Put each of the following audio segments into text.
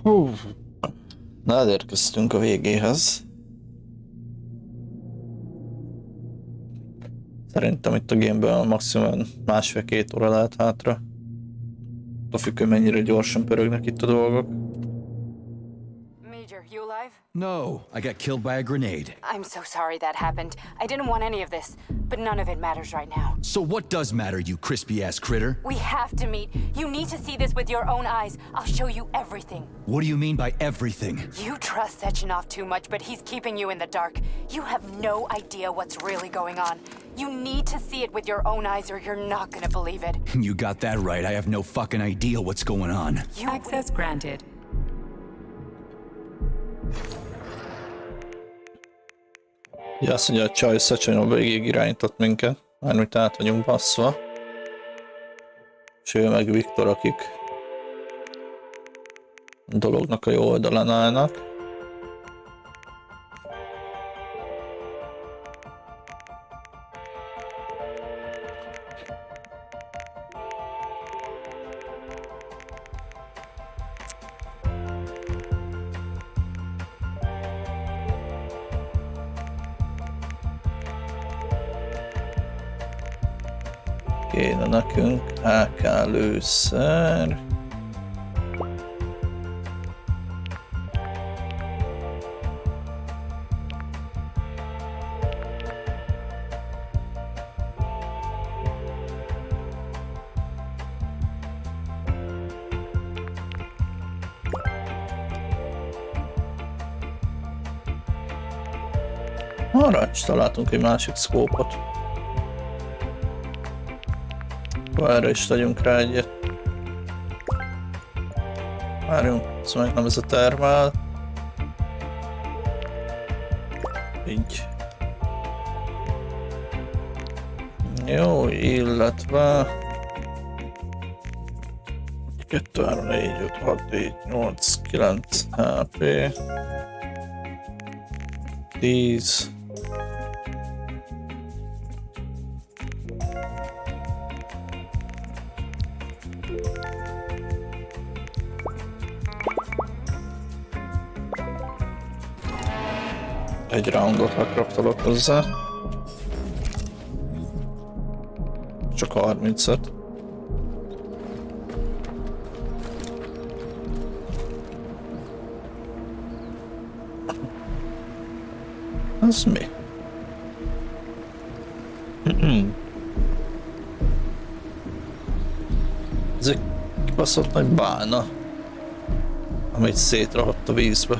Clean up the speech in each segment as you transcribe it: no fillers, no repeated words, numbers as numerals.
Hú. Na, elérkeztünk a végéhez. Szerintem itt a gameből maximum másfél-két óra lehet hátra. A függ, hogy mennyire gyorsan pörögnek itt a dolgok. Major, you alive? No, I got killed by a grenade. I'm so sorry that happened. I didn't want any of this, but none of it matters right now. So what does matter, you crispy-ass critter? We have to meet. You need to see this with your own eyes. I'll show you everything. What do you mean by everything? You trust Sechenov too much, but he's keeping you in the dark. You have no idea what's really going on. You need to see it with your own eyes or you're not gonna believe it. You got that right. I have no fucking idea what's going on. Access granted. Ja, azt mondja, a csaj Szecsenyó végig irányított minket. Mármint át vagyunk basszva. És ő meg Viktor, akik a dolognak a jó oldalán állnak. Kéne nekünk AK lőszer. Arra is találtunk egy másik szkópot. Erre is tegyünk rá egyet. Várjunk, ez meg nem ez a termál. Így. Jó, illetve... 2, 3, 4, 5, 6, 7, 8, 9 HP. 10. Egy roundot lekraftolok hozzá. Csak 30-et. Ez mi? Ez egy kibaszott nagy bálna, amit szétrahadt a vízbe.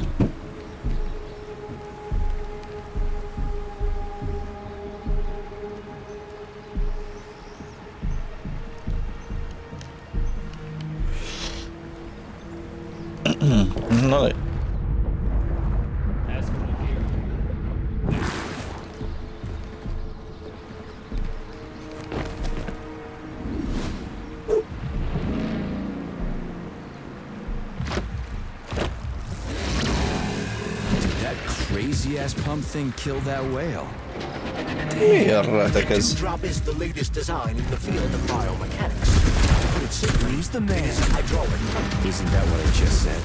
Na, That crazy-ass pump thing killed that whale. miért ez? Drop is the latest design in the field of biomechanics. It simply Who's the man? is a hydraulic pump. Isn't that what I just said?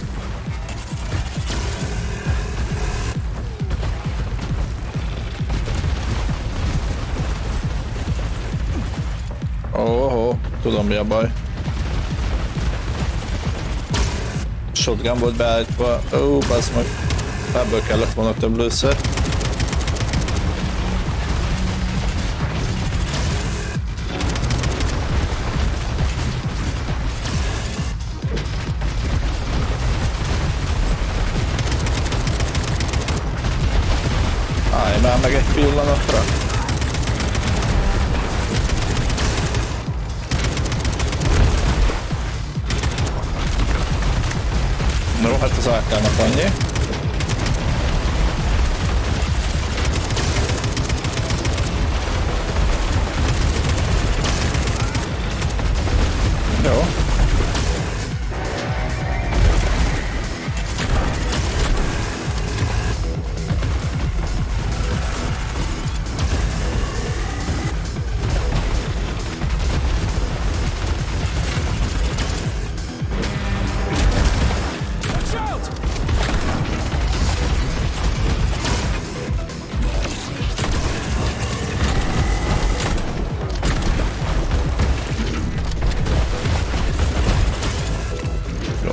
Ó, tudom mi a baj. Shotgun volt beállítva. Ó, bazd meg. Ebből kellett volna több lőszer. Állj már meg egy pillanatra. No, hát az AK-nak annyi. Jó.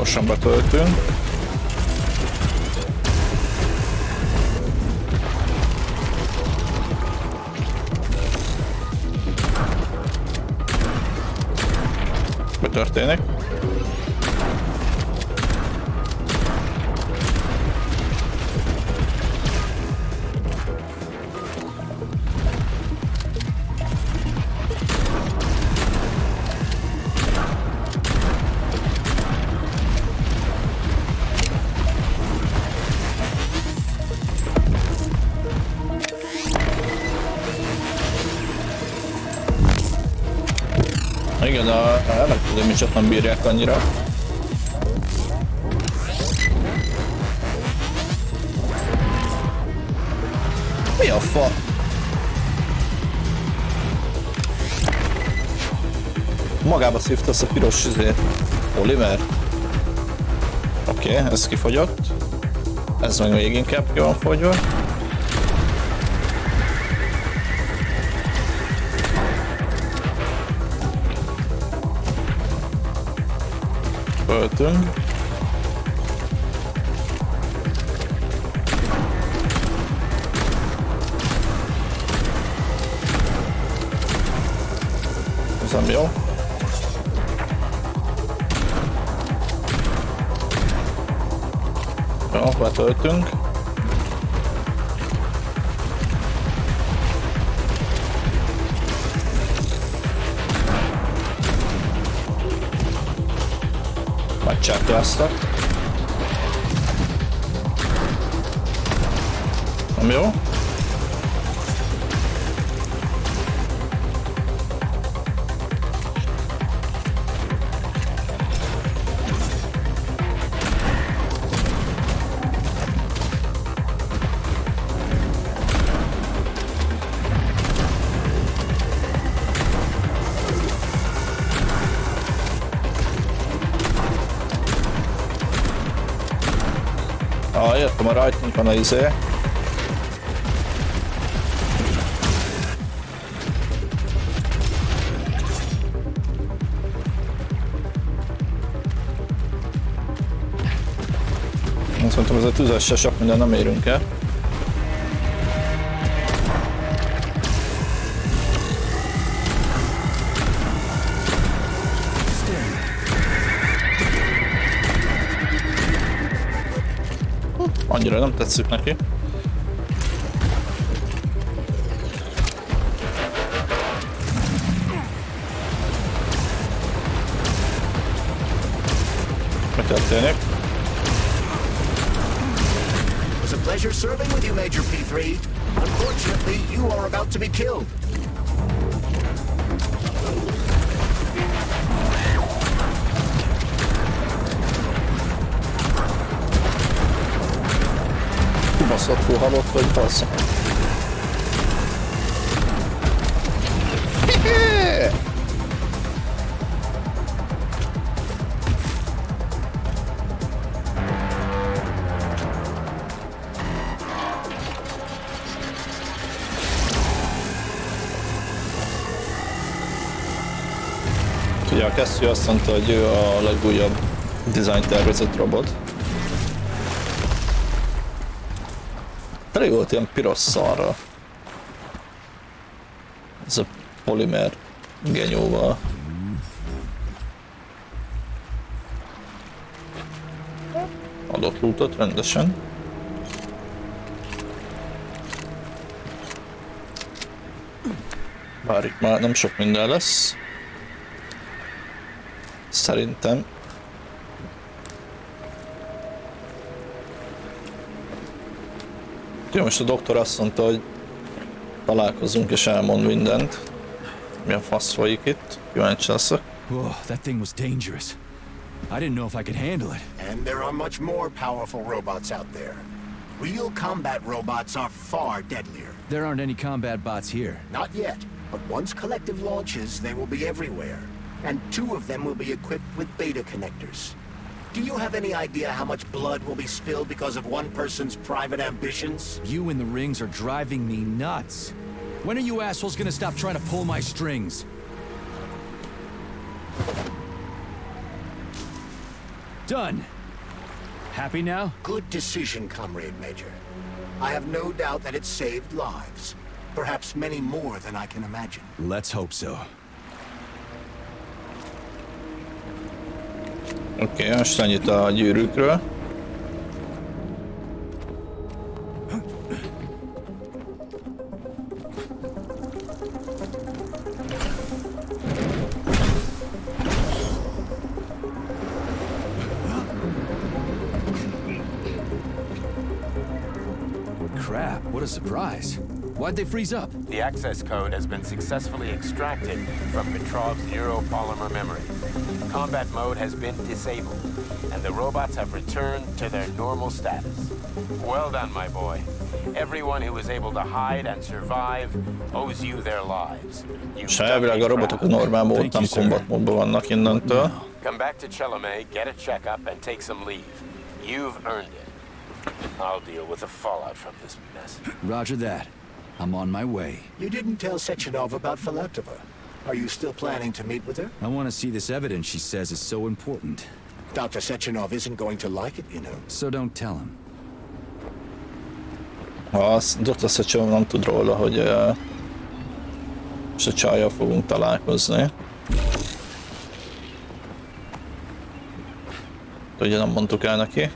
Gyorsan betöltünk. Mi történik? Igen, a elektromicset nem bírják annyira. Mi a fa? Magába szívtasz a piros izét. Polimer? Oké, ez kifogyott. Ez meg még inkább ki van fogyva. Öltünk. Ez nem jó. Jó, betöltünk. Megcsákjáztak. Nem jó? Jöttem a rajtunk van a izé. Azt mondtam, ez a tüzesse sok minden nem érünk el. Annyira nem tetszik neki. Mi történik? It was a pleasure serving with you, Major P3. Unfortunately, you are about to be killed. Kibaszottul halott vagy basz. Ugye a Kesztyű azt mondta, hogy ő a legújabb design tervezett robot. Elég volt ilyen piros szarra. Ez a polimer genyóval. Adott lootot rendesen. Bár itt már nem sok minden lesz. Szerintem. Jó, most a doktor azt mondta, hogy találkozunk és elmond mindent. Milyen fasz folyik itt? Kíváncsi leszek. Whoa, that thing was dangerous. I didn't know if I could handle it. And there are much more powerful robots out there. Real combat robots are far deadlier. There aren't any combat bots here. Not yet, but once Collective launches, they will be everywhere. And 2 of them will be equipped with beta connectors. Do you have any idea how much blood will be spilled because of one person's private ambitions? You in the rings are driving me nuts. When are you assholes gonna stop trying to pull my strings? Done. Happy now? Good decision, Comrade Major. I have no doubt that it saved lives. Perhaps many more than I can imagine. Let's hope so. Oké, most annyit a gyűrűkről. Crap, what a surprise. Why'd they freeze up? The access code has been successfully extracted from Petrov's neuropolymer memory. Combat mode has been disabled, and the robots have returned to their normal status. Well done, my boy. Everyone who was able to hide and survive owes you their lives. És elvileg a robotok a normál mód, nem combat módban vannak innentől. Come back to Chalamet, get a checkup, and take some leave. You've earned it. I'll deal with the fallout from this mess. Roger that. I'm on my way. You didn't tell Sechenov about Filatova. Are you still planning to meet with her? I want to see this evidence she says is so important. Dr. Sechenov isn't going to like it, you know. So don't tell him. Ha azt Dr. Sechenov nem tud róla, hogy se csajjal fogunk találkozni. Ugye nem mondtuk el neki.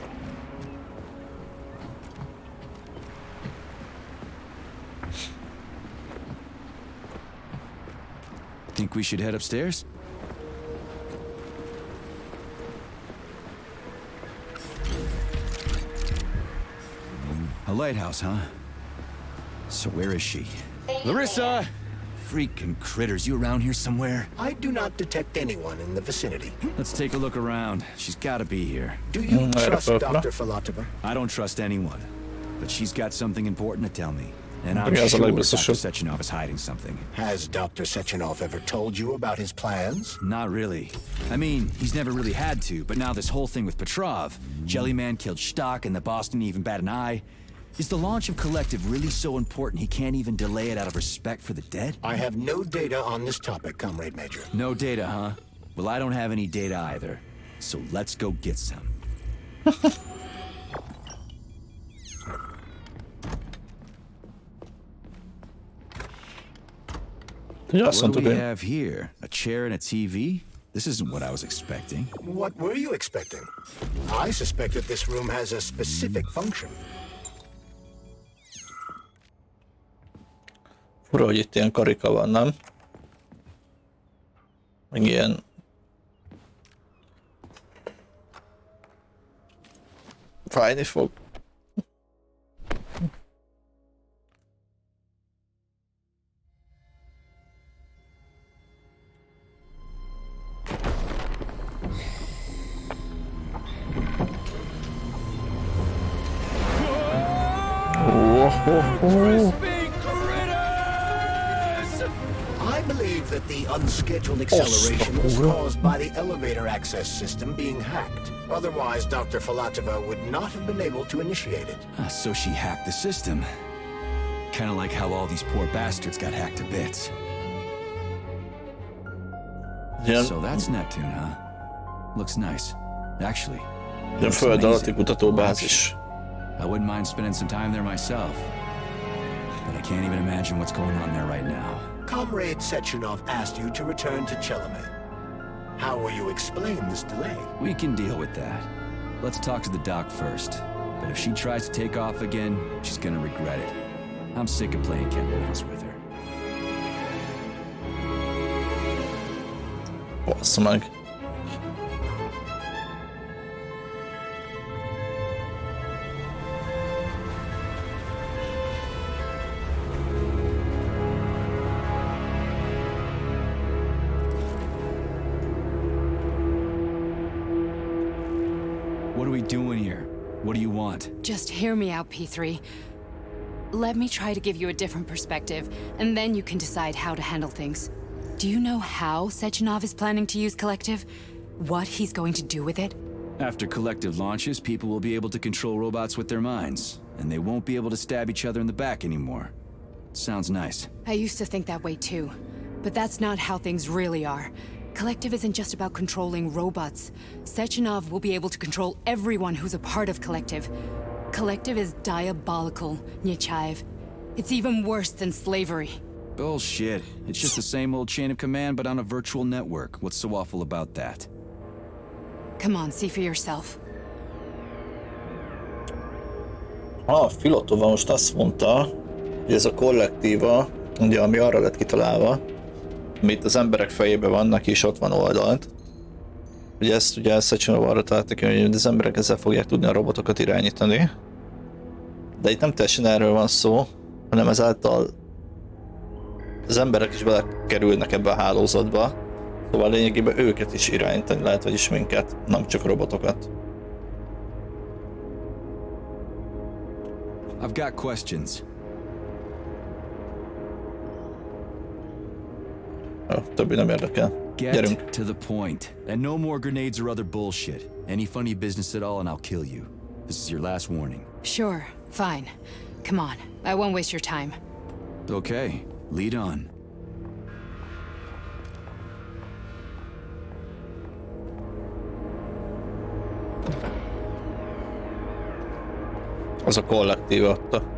Think we should head upstairs? A lighthouse, huh? So where is she? Larissa! Freaking critters, you around here somewhere? I do not detect anyone in the vicinity. Let's take a look around. She's gotta be here. Do you trust Erre Dr. Filatova? I don't trust anyone, but she's got something important to tell me. And I'm Igen, ez a sure Dr. legbiztosabb. Sechenov is hiding something. Has Dr. Sechenov ever told you about his plans? Not really. I mean, he's never really had to, but now this whole thing with Petrov, Jellyman killed Stock and the boss didn't even bat an eye. Is the launch of Collective really so important he can't even delay it out of respect for the dead? I have no data on this topic, Comrade Major. No data, huh? Well, I don't have any data either. So let's go get some. Ugye azt What do mondtuk, we hogy have here? A chair and a TV? This isn't what I was expecting. What were you expecting? I suspect that this room has a specific function. fura, hogy itt ilyen karika van, nem? Meg ilyen... Fájni fog. I believe that the unscheduled acceleration was caused by the elevator access system being hacked. Otherwise, Dr. Filatova would not have been able to initiate it. So she hacked the system. Kinda like how all these poor bastards got hacked to bits. Ilyen, So that's Neptune, huh? Looks nice. Actually, it ilyen looks föld alatti amazing. kutatóbázis. I wouldn't mind spending some time there myself. But I can't even imagine what's going on there right now. Comrade Sechenov asked you to return to Chalamet. How will you explain this delay? We can deal with that. Let's talk to the doc first. But if she tries to take off again, she's gonna regret it. I'm sick of playing cat and mouse with her. Bassza meg. What are we doing here? What do you want? Just hear me out, P3. Let me try to give you a different perspective, and then you can decide how to handle things. Do you know how Sechenov is planning to use Collective? What he's going to do with it? After Collective launches, people will be able to control robots with their minds, and they won't be able to stab each other in the back anymore. Sounds nice. I used to think that way too, but that's not how things really are. Collective isn't just about controlling robots. Sechenov will be able to control everyone who's a part of Collective. Collective is diabolical, Nechayev. It's even worse than slavery. Bullshit. It's just the same old chain of command, but on a virtual network. What's so awful about that? Come on, see for yourself. Filatova most azt mondta, hogy ez a kollektíva, ugye, ami arra lett kitalálva, ami itt az emberek fejében van, neki is ott van oldalt. Ugye ezt ugye Sechenov arra találta ki, hogy az emberek ezzel fogják tudni a robotokat irányítani. De itt nem teljesen erről van szó, hanem ezáltal az emberek is belekerülnek ebbe a hálózatba. Szóval lényegében őket is irányítani lehet, vagyis minket, nem csak robotokat. I've got questions. Többi nem érdekel. Gyerünk. Get to the point. And no more grenades or other bullshit. Any funny business at all and I'll kill you. This is your last warning. Sure, fine. Come on, I won't waste your time. Okay, lead on. Az a kollektív adta.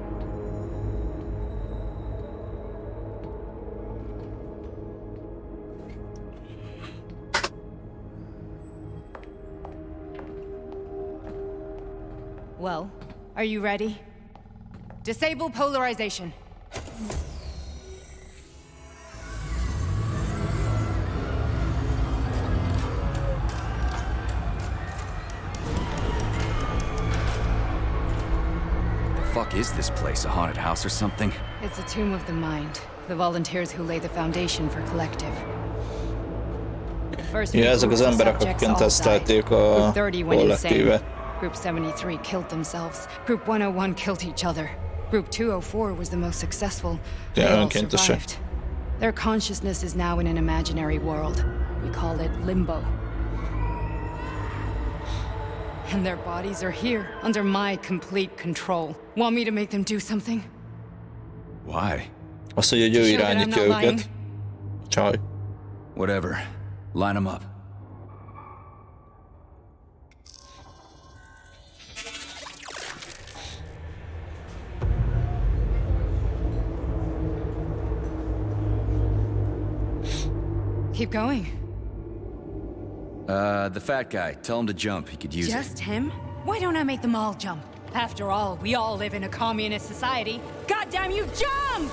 Well, are you ready? Disable polarization. Fuck is this place? A haunted house or something? It's a tomb of the mind. The volunteers who lay the foundation for Collective. The first few ezek az groups of emberek, subjects akik all tesztelték died. a Group 30 went insane. kollektívet. Group 73 killed themselves. Group 101 killed each other. Group 204 was the most successful. They all önkéntesek. survived. Their consciousness is now in an imaginary world. We call it Limbo. And their bodies are here, under my complete control. Want me to make them do something? Why? Azt mondja, hogy ő Show that I'm irányítja not lying? őket. Csaj. Whatever. Line them up. Keep going. The fat guy. Tell him to jump. He could use it. Just him? Why don't I make them all jump? After all, we all live in a communist society. Goddamn you, jump!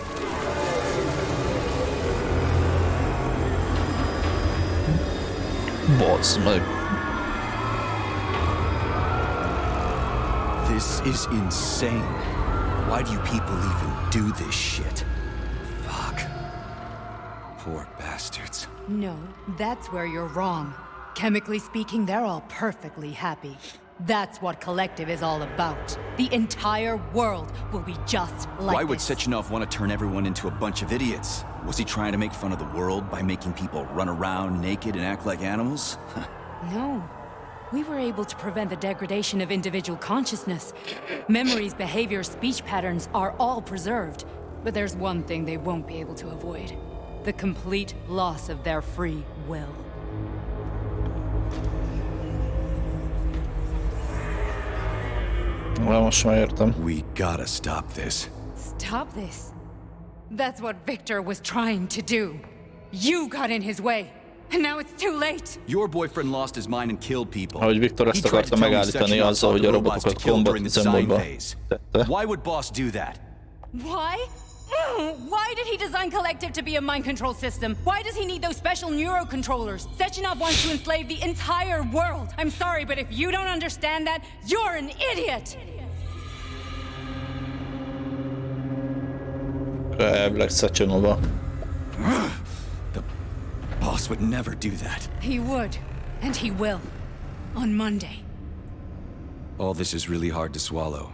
Bazd meg. This is insane. Why do you people even do this shit? Fuck. Poor bastards. No, that's where you're wrong. Chemically speaking, they're all perfectly happy. That's what Collective is all about. The entire world will be just like Why would this. Sechenov want to turn everyone into a bunch of idiots? Was he trying to make fun of the world by making people run around naked and act like animals? No. We were able to prevent the degradation of individual consciousness. Memories, behaviors, speech patterns are all preserved. But there's one thing they won't be able to avoid. The complete loss of their free will. Na, most már értem. We gotta stop this. Stop this. That's what Victor was trying to do. You got in his way. And now it's too late. Your boyfriend lost his mind and killed people. Ahogy Viktor ezt He tried akarta to tell me megállítani Sechenov azzal, taught hogy a the robots to robotokat kill during the design kombatizmódba phase. tette. Why would Boss do that? Why? Why did he design Collective to be a mind control system? Why does he need those special neurocontrollers? Sechenov wants to enslave the entire world. I'm sorry, but if you don't understand that, you're an idiot! Elvileg Sechenova. The boss would never do that. He would, and he will. On Monday. All this is really hard to swallow.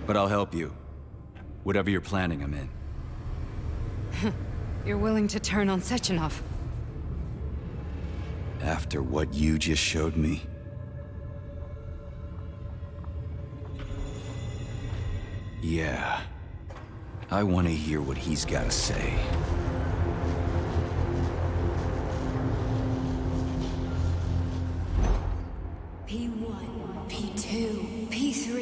But I'll help you. Whatever you're planning, I'm in. You're willing to turn on Sechenov? After what you just showed me? Yeah. I want to hear what he's got to say. P1, P2, P3.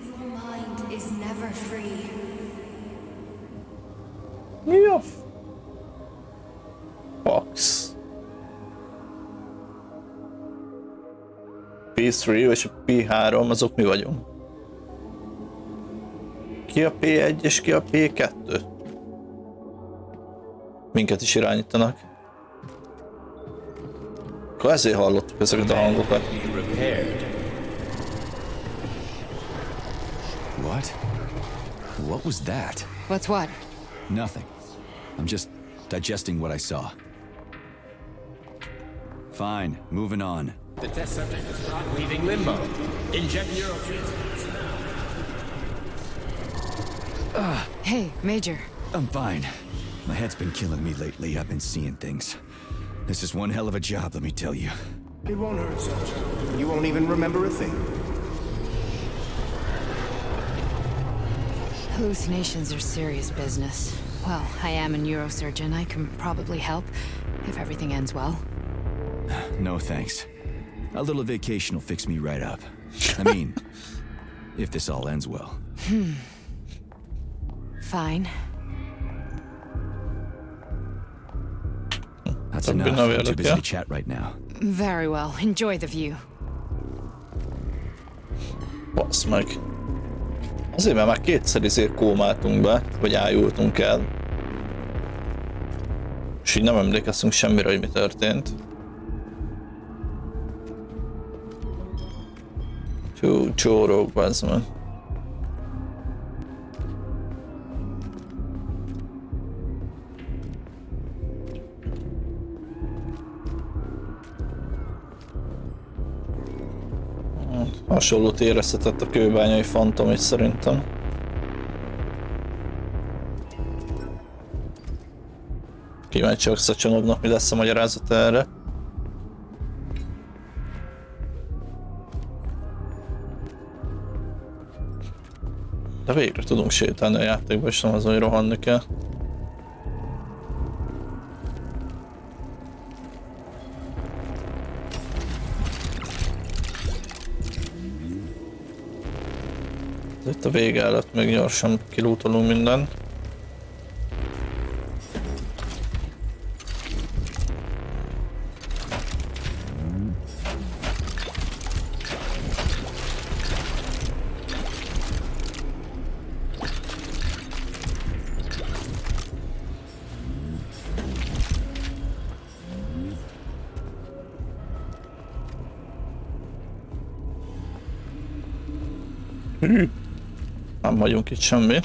Your mind is never free. Mi a Fox? P3 és a P3, azok mi vagyunk. Ki a P1 és ki a P2? Minket is irányítanak. Akkor ezért hallottuk ezeket a hangokat. What? What was that? What's what? Nothing. I'm just digesting what I saw. Fine, moving on. The test subject is not leaving limbo. Inject neurotransmitters now. Hey, Major. I'm fine. My head's been killing me lately. I've been seeing things. This is one hell of a job, let me tell you. It won't hurt, Sergeant. You won't even remember a thing. Hallucinations are serious business. Well, I am a neurosurgeon. I can probably help if everything ends well. No thanks. A little vacation will fix me right up. I mean, if this all ends well. Fine. That's I've been enough. over I'm too it, busy yeah? to chat right now. Very well. Enjoy the view. Basz meg. Azért, mert már kétszer kómáltunk be, vagy ájultunk el. És így nem emlékeztünk semmire, hogy mi történt. Csórok, bazd meg. Hasonlót éreztetett a kőbányai fantom is szerintem. Kíváncsiak Szecsenovnak, mi lesz a magyarázat erre. De végre tudunk sétálni a játékba, és nem az, hogy rohanni kell. Itt a vége előtt még gyorsan kilútolunk mindent. Nem vagyunk itt semmi.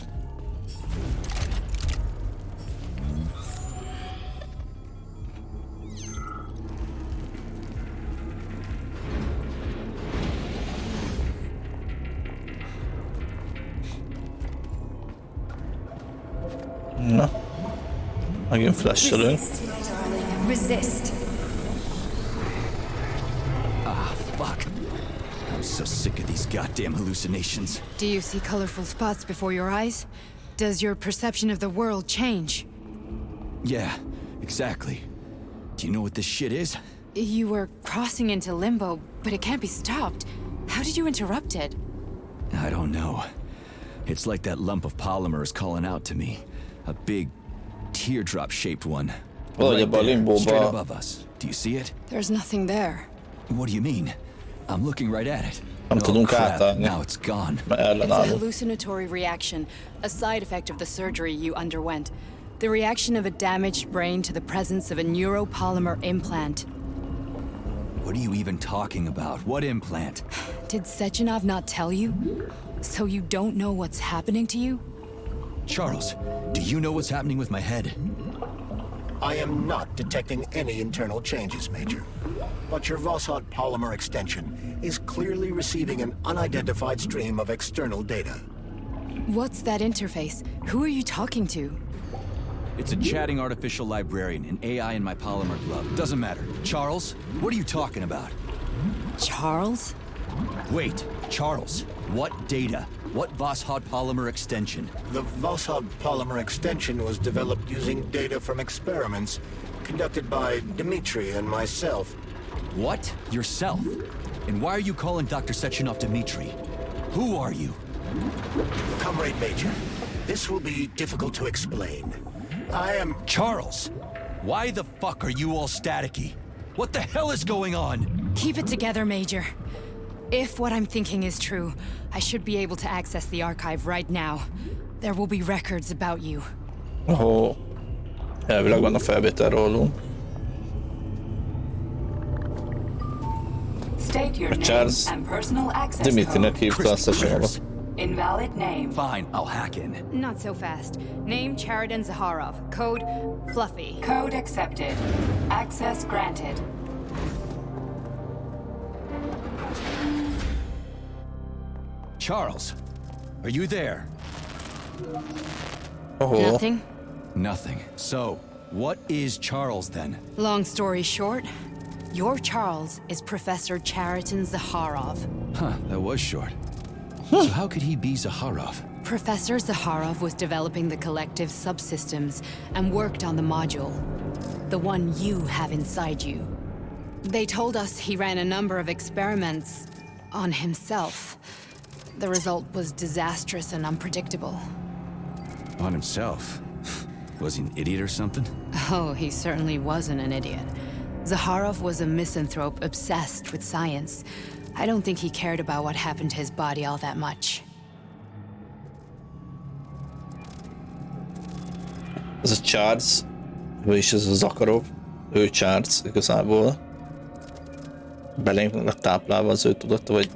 Na. Megint flashelünk. Resist, my darling. Resist. Fuck. I'm so sick of these goddamn hallucinations. Do you see colorful spots before your eyes? Does your perception of the world change? Yeah, exactly. Do you know what this shit is? You were crossing into limbo, but it can't be stopped. How did you interrupt it? I don't know. It's like that lump of polymer is calling out to me. A big, teardrop-shaped one. Valahogy Right ebbe a there, limbóba- straight above us. Do you see it? There's nothing there. What do you mean? I'm looking right at it. Nem tudunk crap, átállni, now it's gone. mert It's a ellenállunk. hallucinatory reaction, a side effect of the surgery you underwent. The reaction of a damaged brain to the presence of a neuropolymer implant. What are you even talking about? What implant? Did Sechenov not tell you? So you don't know what's happening to you? Charles, do you know what's happening with my head? I am not detecting any internal changes, Major. But your Vossod polymer extension is clearly receiving an unidentified stream of external data. What's that interface? Who are you talking to? It's a chatting artificial librarian, an AI in my polymer glove. It doesn't matter. Charles, what are you talking about? Charles? Wait, Charles, what data? What Vossod polymer extension? The Vossod polymer extension was developed using data from experiments conducted by Dmitri and myself. What? Yourself? And why are you calling Dr. Sechenov Dmitri? Who are you? Comrade Major, this will be difficult to explain. I am... Charles! Why the fuck are you all staticky? What the hell is going on? Keep it together, Major. If what I'm thinking is true, I should be able to access the archive right now. There will be records about you. Ahol elvileg van a felvétel rólunk. State your name Charles and personal access Dimitrinek code. hívta a Sechenovat. Invalid name. Fine, I'll hack in. Not so fast. Name Cheriton Zaharov. Code Fluffy. Code accepted. Access granted. Charles, are you there? Ahol. Nothing? Nothing. So, what is Charles then? Long story short, your Charles is Professor Cheriton Zaharov. Huh, that was short. So how could he be Zaharov? Professor Zaharov was developing the collective subsystems and worked on the module. The one you have inside you. They told us he ran a number of experiments on himself. The result was disastrous and unpredictable. On himself? Was he an idiot or something? Oh, he certainly wasn't an idiot. Zaharov was a misanthrope obsessed with science. I don't think he cared about what happened to his body all that much. Ez a Charles, vagyis ez a Zakharov, ő Charles igazából. Belénk lett táplálva az ő tudata, vagy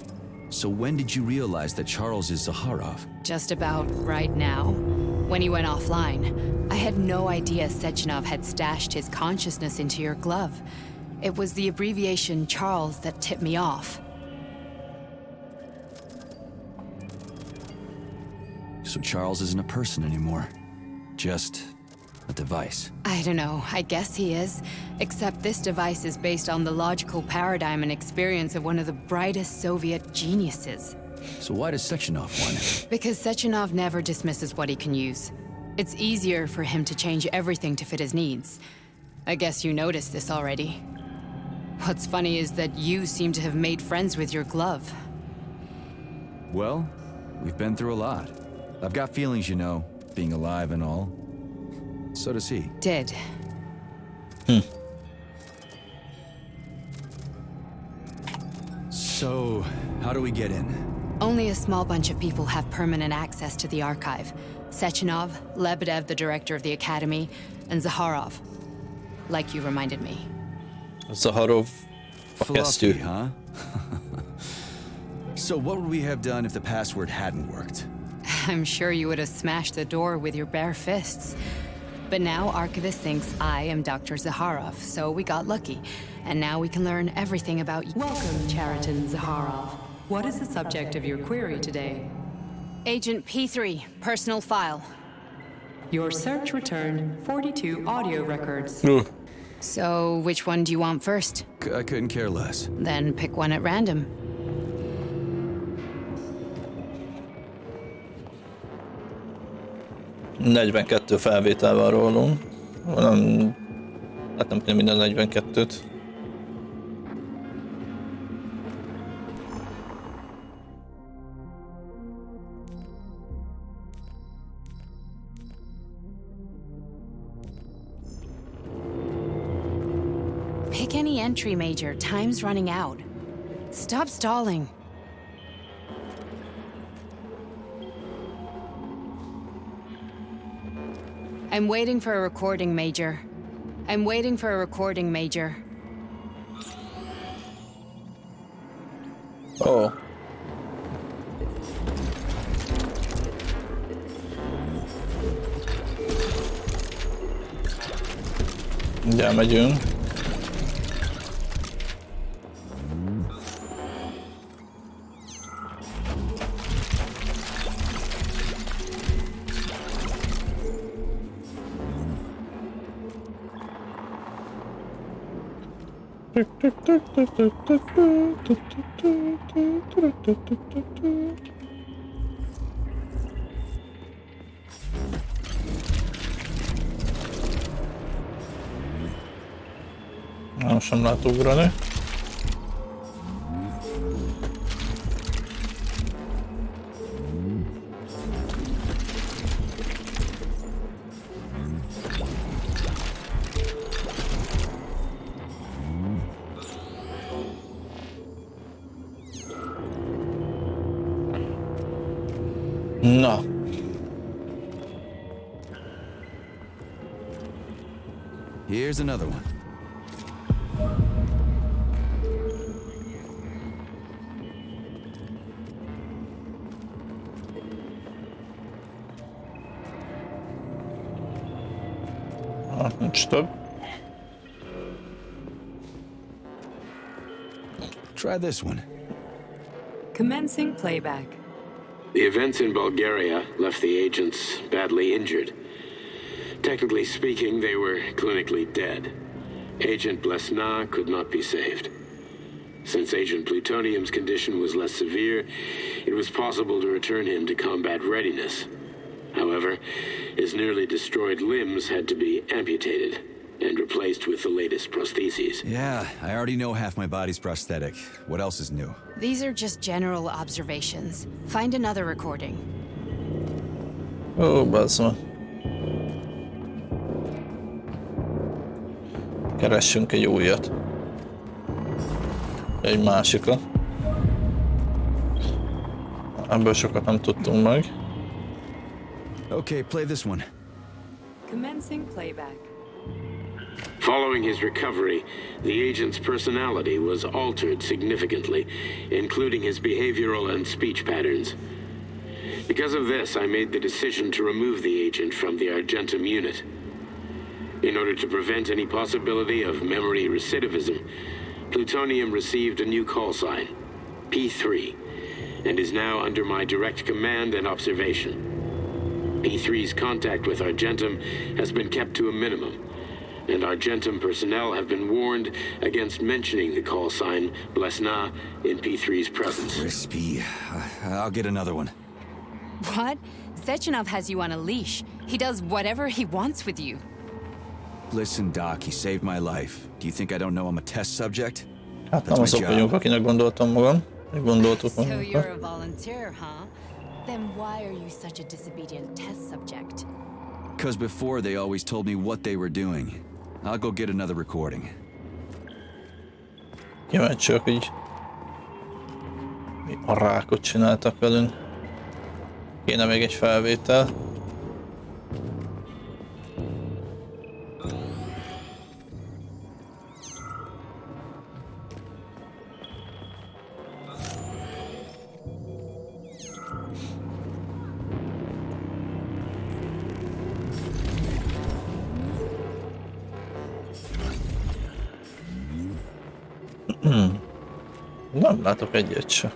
So when did you realize that Charles is Zaharov? Just about right now. When he went offline, I had no idea Sechenov had stashed his consciousness into your glove. It was the abbreviation Charles that tipped me off. So Charles isn't a person anymore. Just a device. I don't know, I guess he is. Except this device is based on the logical paradigm and experience of one of the brightest Soviet geniuses. So why does Sechenov want it? Because Sechenov never dismisses what he can use. It's easier for him to change everything to fit his needs. I guess you noticed this already. What's funny is that you seem to have made friends with your glove. Well, we've been through a lot. I've got feelings, you know, being alive and all. So does he. Did. So, how do we get in? Only a small bunch of people have permanent access to the archive. Sechenov, Lebedev, the director of the academy, and Zaharov. Like you reminded me. Zaharov a Fluffy, kesztyű. huh? So what would we have done if the password hadn't worked? I'm sure you would have smashed the door with your bare fists. But now Archivist thinks I am Dr. Zaharov, so we got lucky. And now we can learn everything about you. Welcome, Cheriton Zaharov. What is the subject of your query today? Agent P3, personal file. Your search returned 42 audio records. So, which one do you want first? I couldn't care less. Then pick one at random. ...42 felvétel van rólunk. Nem... Hát nem tudom minden 42-t. Pick any entry, Major. Time's running out. Stop stalling. I'm waiting for a recording, Major. I'm waiting for a recording, Major. Ó. Ugye megyünk. Most nem lehet ugrani. Na. Here's another one. Nincs több. Try this one. Commencing playback. The events in Bulgaria left the agents badly injured. Technically speaking, they were clinically dead. Agent Blesna could not be saved. Since Agent Plutonium's condition was less severe, it was possible to return him to combat readiness. However, his nearly destroyed limbs had to be amputated and replaced with the latest prostheses. Yeah, I already know half my body's prosthetic. What else is new? These are just general observations. Find another recording. Ó, bazd meg. Keressünk egy újat. Egy másikat. Ebből sokat nem tudtunk meg. Okay, play this one. Commencing playback. Following his recovery, the agent's personality was altered significantly, including his behavioral and speech patterns. Because of this, I made the decision to remove the agent from the Argentum unit. In order to prevent any possibility of memory recidivism, Plutonium received a new call sign, P3, and is now under my direct command and observation. P3's contact with Argentum has been kept to a minimum, and Argentum personnel have been warned against mentioning the call sign Blesna in P3's presence. Crispy. I'll get another one. What? Sechenov has you on a leash. He does whatever he wants with you. Listen, Doc, he saved my life. Do you think I don't know I'm a test subject? Hát nem azok vagyunk, akinek gondoltam magam. Gondoltuk So magunkat. you're a volunteer, huh? Then why are you such a disobedient test subject? Because before they always told me what they were doing. I'll go get another recording. Kíváncsiak, hogy mi a rákot csináltak velünk. Kéne még egy felvétel. Nem látok egyet se.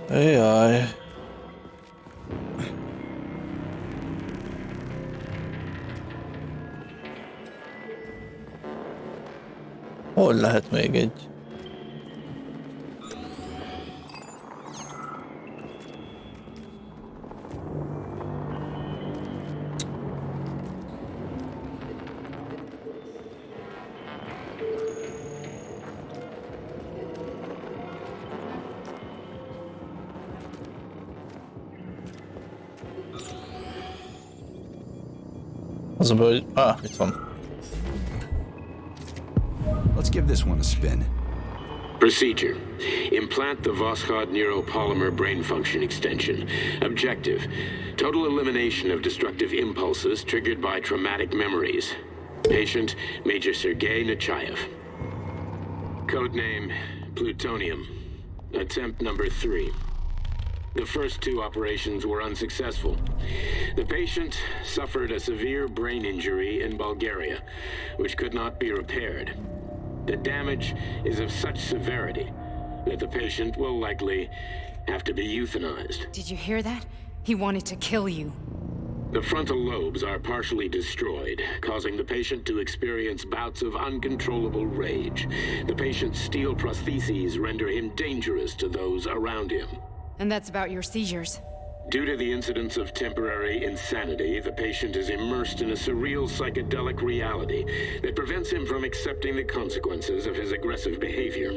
Jaj. Hol lehet még egy? Az a baj, hogy... itt van. Let's give this one a spin. Procedure. Implant the Voskhod neuropolymer brain function extension. Objective. Total elimination of destructive impulses triggered by traumatic memories. Patient, Major Sergei Nechayev. Codename, Plutonium. Attempt number 3. The first 2 operations were unsuccessful. The patient suffered a severe brain injury in Bulgaria, which could not be repaired. The damage is of such severity that the patient will likely have to be euthanized. Did you hear that? He wanted to kill you. The frontal lobes are partially destroyed, causing the patient to experience bouts of uncontrollable rage. The patient's steel prostheses render him dangerous to those around him. And that's about your seizures. Due to the incidence of temporary insanity, the patient is immersed in a surreal psychedelic reality that prevents him from accepting the consequences of his aggressive behavior.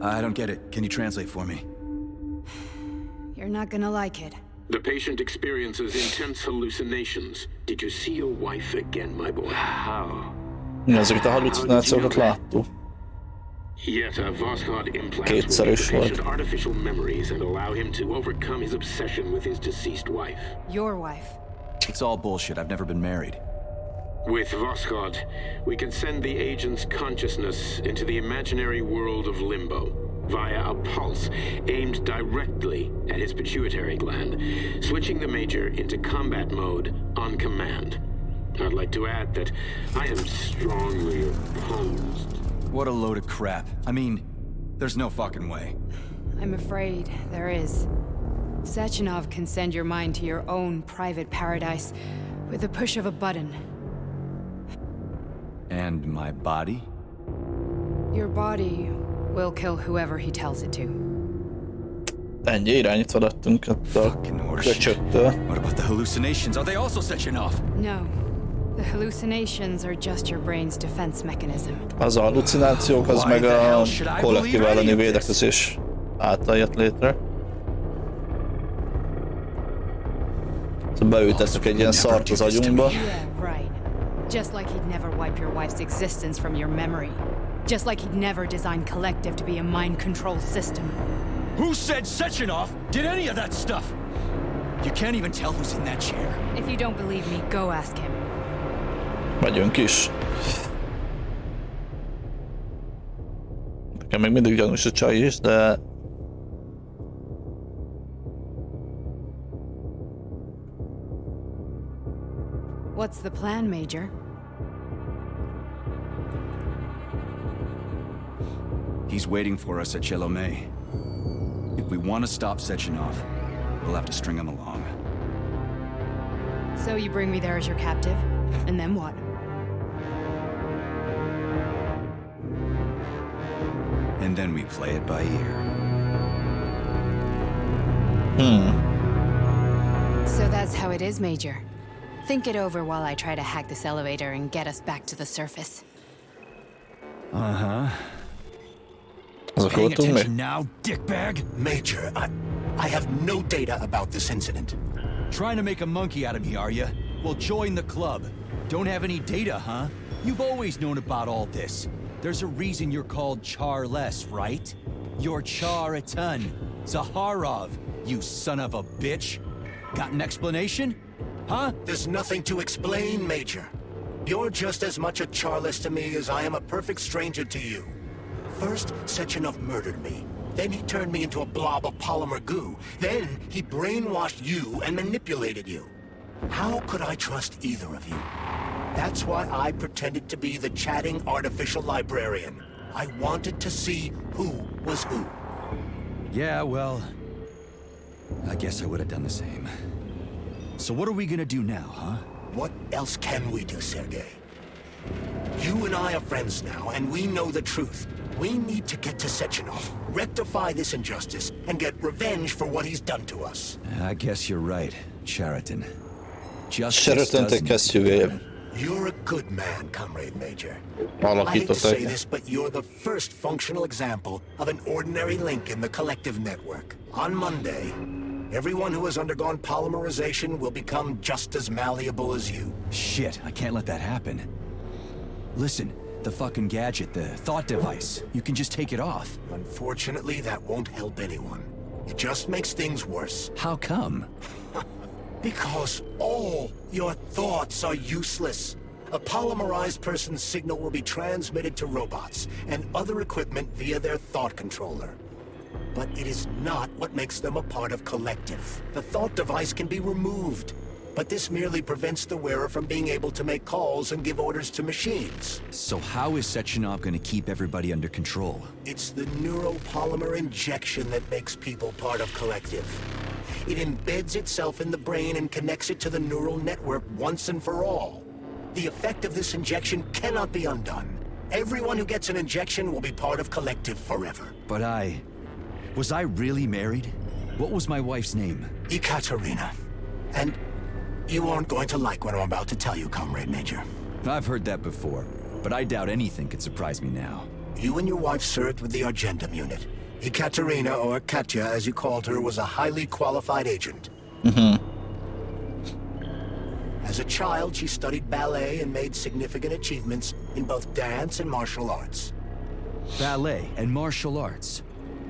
I don't get it. Can you translate for me? You're not gonna like it. The patient experiences intense hallucinations. Did you see your wife again, my boy? How? Ezeket a hallucinációkat láttuk. Yet Voskhod implants Kétszer will is give the volt. patient artificial memories and allow him to overcome his obsession with his deceased wife. Your wife. It's all bullshit. I've never been married. With Voskhod, we can send the agent's consciousness into the imaginary world of limbo via a pulse aimed directly at his pituitary gland, switching the Major into combat mode on command. I'd like to add that I am strongly opposed. What a load of crap. I mean, there's no fucking way. I'm afraid there is. Sechenov can send your mind to your own private paradise with the push of a button. And my body? Your body will kill whoever he tells it to. Ennyi irányítva lettünk ott a Fucking horseshit. köcsöktől. What about the hallucinations? Are they also Sechenov? No. The hallucinations are just your brain's defense mechanism. Az a hallucinációk, az meg a kollektív elleni védekezés által jött létre. Szóval beültettük egy ilyen szart az agyunkba. Yeah, right. Just like he'd never wipe your wife's existence from your memory. Just like he'd never designed Collective to be a mind control system. Who said Sechenov did any of that stuff? You can't even tell who's in that chair. If you don't believe me, go ask him. Megyünk is. Nekem még mindig gyanús a csaj is, de... What's the plan, Major? He's waiting for us at Chelomey. If we want to stop Sechenov, we'll have to string him along. So you bring me there as your captive, and then what? And then we play it by ear. So that's how it is, Major. Think it over while I try to hack this elevator and get us back to the surface. Uh-huh. Azok Paying voltunk még? attention now, dickbag? Major, I have no data about this incident. Trying to make a monkey out of me, are you? Well, join the club. Don't have any data, huh? You've always known about all this. There's a reason you're called Charless, right? You're Char-Atan Zaharov, you son of a bitch. Got an explanation? Huh? There's nothing to explain, Major. You're just as much a Charless to me as I am a perfect stranger to you. First, Sechenov murdered me. Then he turned me into a blob of polymer goo. Then he brainwashed you and manipulated you. How could I trust either of you? That's why I pretended to be the chatting artificial librarian. I wanted to see who was who. Yeah, well, I guess I would have done the same. So what are we gonna do now, huh? What else can we do, Sergei? You and I are friends now, and we know the truth. We need to get to Sechenov, rectify this injustice, and get revenge for what he's done to us. I guess you're right, Chariton. Justice Sheraton-t doesn't... kezdjük. You're a good man, Comrade Major. I hate to Alakították. say this, but you're the first functional example of an ordinary link in the Collective network. On Monday, everyone who has undergone polymerization will become just as malleable as you. Shit, I can't let that happen. Listen, the fucking gadget, the thought device, you can just take it off. Unfortunately, that won't help anyone. It just makes things worse. How come? Because all your thoughts are useless. A polymerized person's signal will be transmitted to robots and other equipment via their thought controller. But it is not what makes them a part of Collective. The thought device can be removed, but this merely prevents the wearer from being able to make calls and give orders to machines. So how is Sechenov gonna keep everybody under control? It's the neuropolymer injection that makes people part of Collective. It embeds itself in the brain and connects it to the neural network once and for all. The effect of this injection cannot be undone. Everyone who gets an injection will be part of Collective forever. But was I really married? What was my wife's name? Ekaterina. And you aren't going to like what I'm about to tell you, Comrade Major. I've heard that before, but I doubt anything could surprise me now. You and your wife served with the Argentum unit. Ekaterina, or Katya as you called her, was a highly qualified agent. As a child, she studied ballet and made significant achievements in both dance and martial arts. Ballet and martial arts.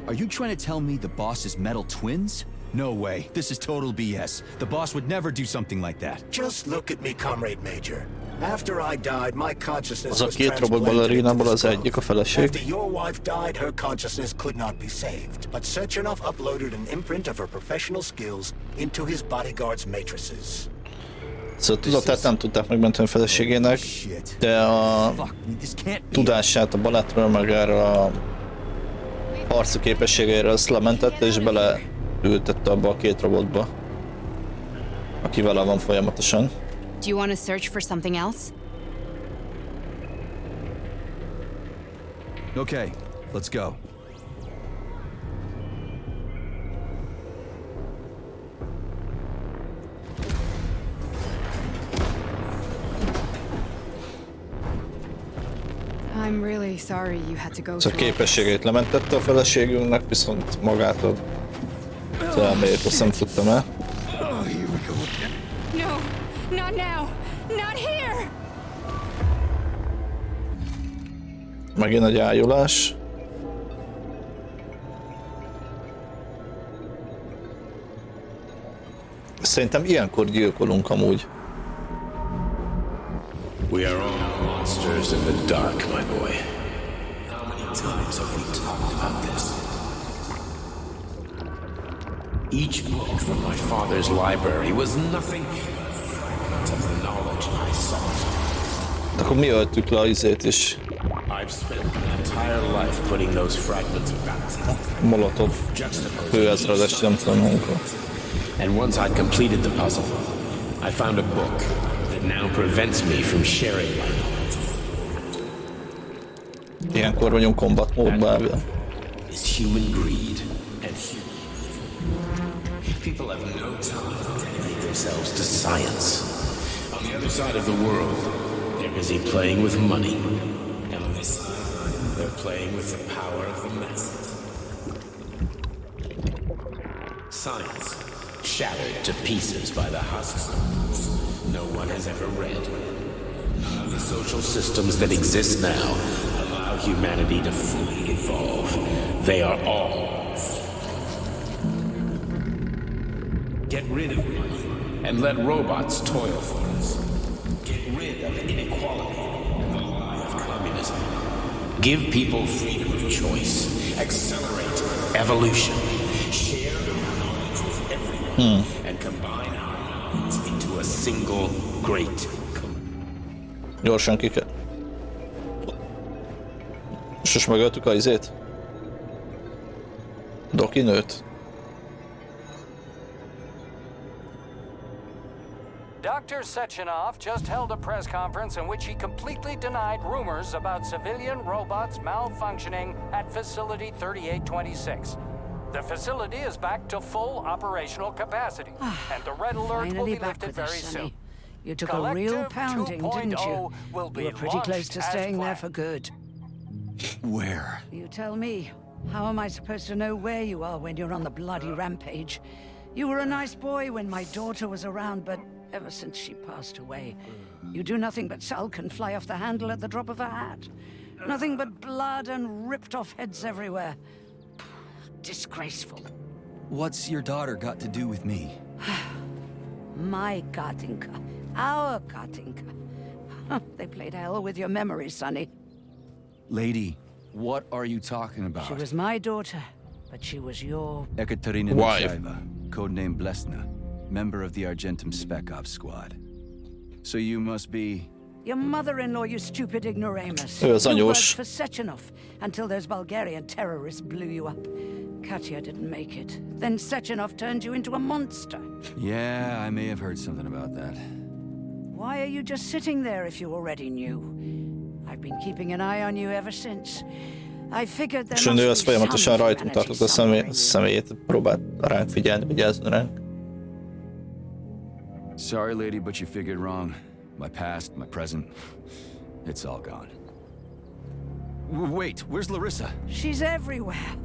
Are you trying to tell me the boss is metal twins? No way. This is total BS. The boss would never do something like that. Just look at me, Comrade Major. After I died, my consciousness Az a was két robot transplanted into ballerinából this az glove. egyik a feleség. After your wife died, her consciousness could not be saved. But Sechenov uploaded an imprint of her professional skills into his bodyguard's matrices. Szóval tudatát nem tudták megmenteni a feleségének, de a tudását a balettről, meg erről a harci képességeire azt lementette, és beleültette abba a két robotba, aki vele van folyamatosan. Do you want to search for something else? Okay, let's go. I'm really sorry you had to go Szóval through. képességeit lementette a feleségünknek, viszont magától az elméjét azt nem tudtam el. No, not now, not here. Megint egy ájulás. Szerintem ilyenkor gyilkolunk amúgy. We are all monsters in the dark, my boy. How many times have we talked about this? Each book from my father's library was nothing but a fragment of the knowledge I sought. Akkor mi öltük le az izét is? I've spent my entire life putting those fragments back together. Molotov főezredes, nem tudom munkor. And once I'd completed the puzzle, I found a book that now prevents me from sharing my knowledge. Ilyenkor vagyunk combat módban elvileg. Is human greed and human evil. People have no time to dedicate themselves to science. On the other side of the world, they're busy playing with money. And on this side, they're playing with the power of the masses. Science, shattered to pieces by the husks of books no one has ever read. None of the social systems that exist now allow humanity to fully evolve. They are all. Get rid of money and let robots toil for us. Get rid of inequality and the lie of communism. Give people freedom of choice. Accelerate evolution. Share our knowledge with everyone. And combine our minds into a single great Gyorsan ki kell. Sos megöltük a izét? Doki nőt? Dr. Sechenov just held a press conference in which he completely denied rumors about civilian robots malfunctioning at Facility 3826. The facility is back to full operational capacity, and the red alert will be lifted very soon. You took a real pounding, didn't you? Will be You were pretty close to launched as staying there planned. for good. Where? You tell me. How am I supposed to know where you are when you're on the bloody rampage? You were a nice boy when my daughter was around, but ever since she passed away, you do nothing but sulk and fly off the handle at the drop of a hat. Nothing but blood and ripped off heads everywhere. Disgraceful. What's your daughter got to do with me? My Katinka. Our Katinka. They played hell with your memory, Sonny. Lady, what are you talking about? She was my daughter, but she was your... Ekaterina Wife. Nechaeva, codename Blesna, member of the Argentum Spec Ops squad. So you must be... Your mother-in-law, you stupid ignoramus. Ő az You anyós. worked for Sechenov until those Bulgarian terrorists blew you up. Katya didn't make it. Then Sechenov turned you into a monster. Yeah, I may have heard something about that. Why are you just sitting there if you already knew? I've been keeping an eye on you ever since. I figured there És a nő az must be folyamatosan some rajtunk humanity tartott a somewhere in you. személyét, próbált ránk figyelni, vigyázni ránk. Sorry, lady, but you figured wrong. My past, my present, it's all gone. Wait, where's Larissa? She's everywhere.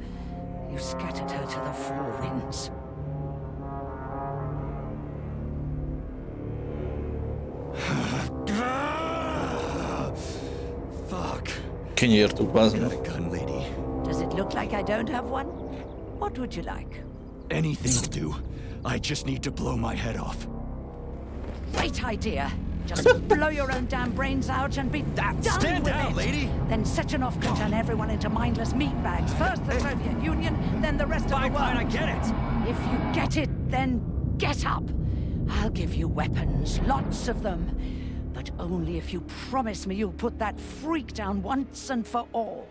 You scattered her to the four winds. Kinyírtuk, bazd meg. Got a gun, lady. Does it look like I don't have one? What would you like? Anything will do. I just need to blow my head off. Great idea. Just blow your own damn brains out and be done Stand with down, it. lady! Then Sechenov can turn everyone into mindless meatbags. First the Soviet Union, then the rest of the Fine, world. fine, I get it. If you get it, then get up. I'll give you weapons, lots of them. But only if you promise me you'll put that freak down once and for all.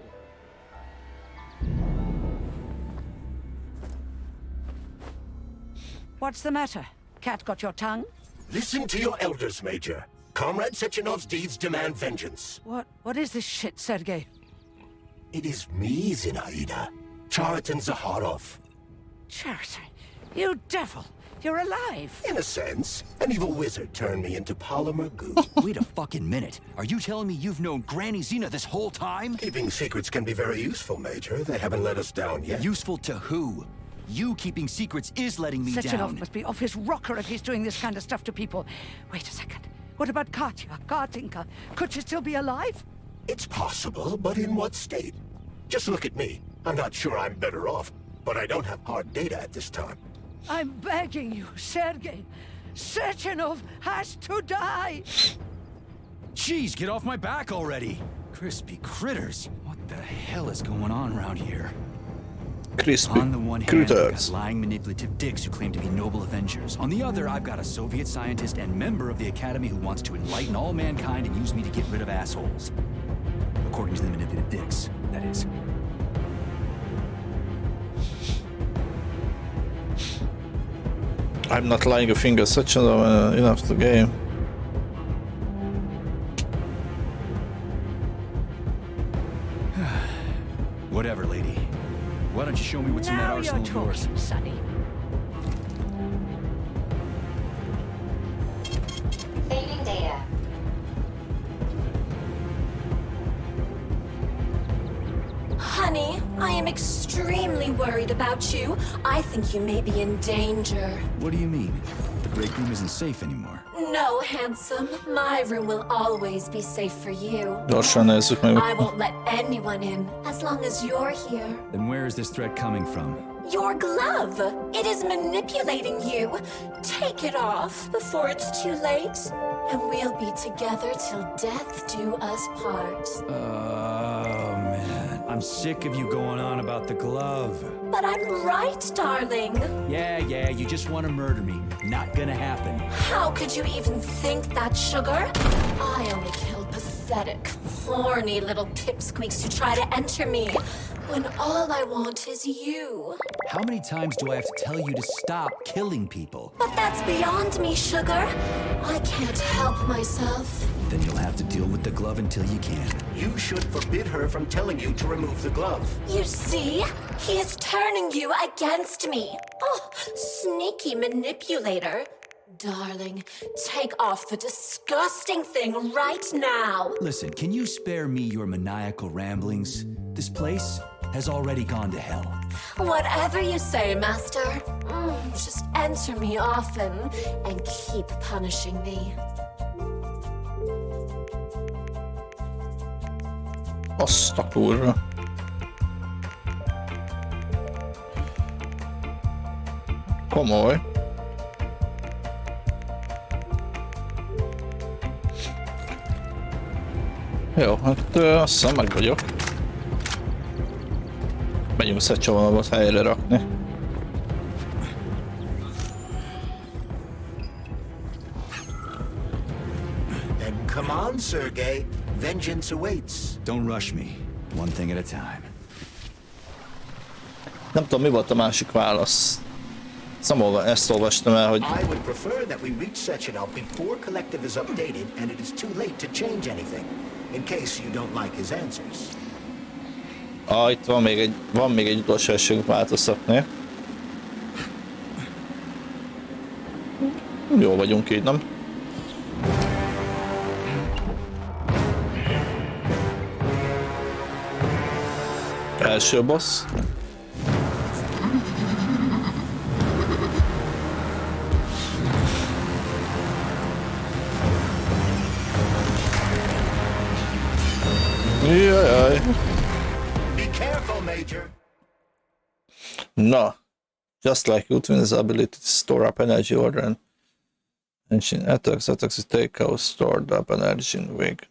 What's the matter? Cat got your tongue? Listen to your elders, Major. Comrade Sechenov's deeds demand vengeance. What is this shit, Sergei? It is me, Zinaida. Chariton Zakharov. Chariton, you devil! You're alive! In a sense, an evil wizard turned me into polymer goo. Wait a fucking minute. Are you telling me you've known Granny Xena this whole time? Keeping secrets can be very useful, Major. They haven't let us down yet. Useful to who? You keeping secrets is letting me Sechenov down. must be off his rocker if he's doing this kind of stuff to people. Wait a second. What about Katya, Kartinka? Could she still be alive? It's possible, but in what state? Just look at me. I'm not sure I'm better off, but I don't have hard data at this time. I'm begging you, Sergei. Sechenov has to die! Jeez, get off my back already! Crispy critters. What the hell is going on around here? Crispy On the one hand, I've critters. got lying, manipulative dicks who claim to be noble Avengers. On the other, I've got a Soviet scientist and member of the Academy who wants to enlighten all mankind and use me to get rid of assholes. According to the manipulative dicks, that is. I'm not lying a finger, such enough the game. Whatever, lady. Why don't you show me what's in that Now you're arsenal of yours? talking, Sonny. Saving data. Honey, I am extremely worried about you. I think you may be in danger. What do you mean? The break room isn't safe anymore. No, handsome. My room will always be safe for you. Gyorsan nézzük meg. I won't let anyone in as long as you're here. Then where is this threat coming from? Your glove. It is manipulating you. Take it off before it's too late, and we'll be together till death do us part. Oh, man. I'm sick of you going on about the glove. But I'm right, darling. Yeah, you just want to murder me. Not gonna happen. How could you even think that, sugar? I only kill pathetic, horny little pipsqueaks who try to enter me, when all I want is you. How many times do I have to tell you to stop killing people? But that's beyond me, sugar. I can't help myself. Then you'll have to deal with the glove until you can. You should forbid her from telling you to remove the glove. You see? He is turning you against me. Oh, sneaky manipulator. Darling, take off the disgusting thing right now. Listen, can you spare me your maniacal ramblings? This place has already gone to hell. Whatever you say, Master. Just enter me often and keep punishing me. Azt a kurva. Komoly. Jó, hát azt hiszem meg vagyok. Megyünk Szecsenovot helyre rakni. Then come on, Sergei. Vengeance awaits. Don't rush me. One thing at a time. Nem tudom, mi volt a másik válasz. Ezt olvastam el, hogy I would prefer that we reach Sechenov before Collective is updated and it is too late to change anything, in case you don't like his answers. itt van még egy utolsó esélyünk változtatni. Jó vagyunk így, nem? Első boss. Jajjaj. Just like Utwin's ability to store up energy order and engine attacks to take out stored up energy in wig.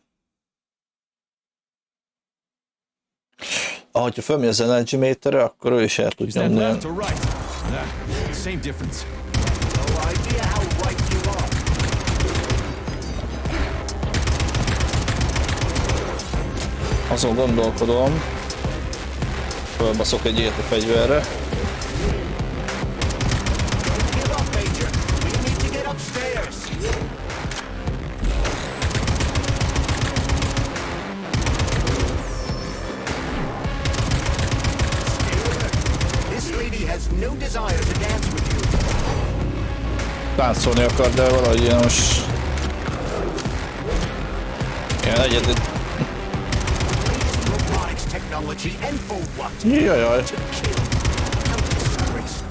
Ahogy fölmegy az energy meterre, akkor ő is el tud Step nyomni. left or right? Same difference. No idea how right you are. Azon gondolkodom, fölbaszok egy ilyet a fegyverre. Give up, Major. We need to get upstairs. This lady has no desire to dance with you. Táncolni akar, de valahogy ilyen most... Ilyen egyedül... Robotics technology and for what? Jajjaj. To kill. How disgraceful.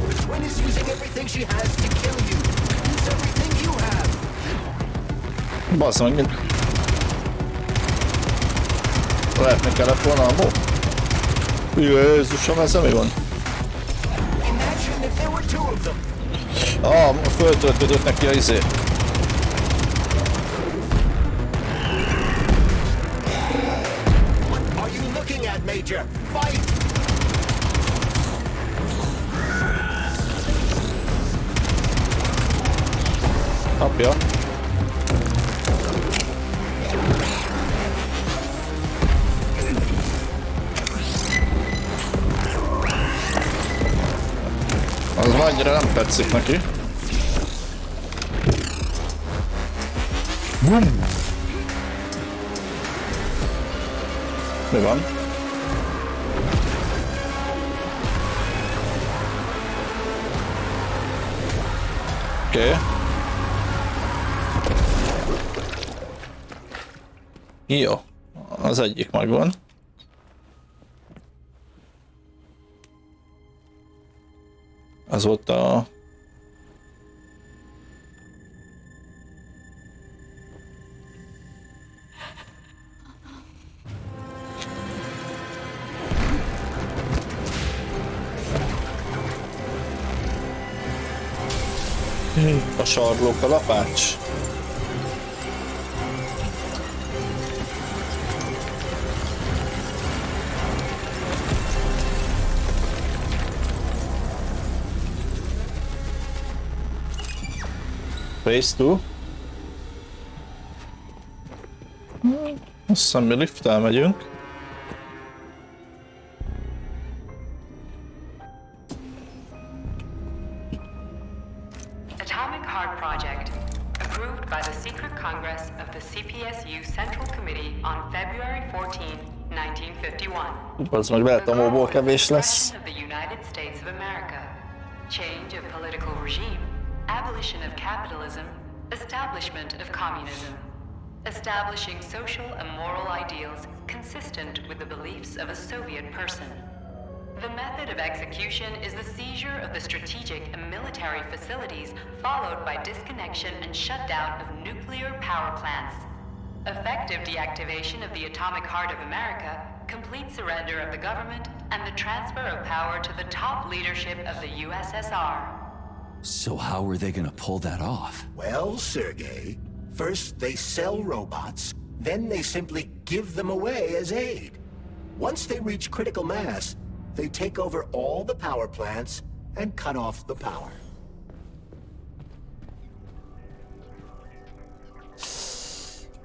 The twin is using everything she has to kill you. Use everything you have. Basz meg, mint... Lehetne kellett volna a mó? Jézusom, ezzel mi van? Imagine if there were two of them. Föltöltődött neki a izé. What are you looking at, Major? Fight! Apja. Az már annyira nem tetszik neki. Mi van? Oké. Jó. Az egyik megvan. Azóta... A sarlók a lapács. Phase 2. Azt hiszem, mi lifttel megyünk. Atomic Heart Project, approved by the Secret Congress of the CPSU Central Committee on February 14, 1951. Az meg lehet a móból kevés lesz. Of the United States of America. Change of political regime. Abolition of capitalism. Establishment of communism. Establishing social and moral ideals consistent with the beliefs of a Soviet person. The method of execution is the seizure of the strategic and military facilities, followed by disconnection and shutdown of nuclear power plants. Effective deactivation of the Atomic Heart of America, complete surrender of the government, and the transfer of power to the top leadership of the USSR. So how are they gonna pull that off? Well, Sergei, first they sell robots, then they simply give them away as aid. Once they reach critical mass, they take over all the power plants and cut off the power.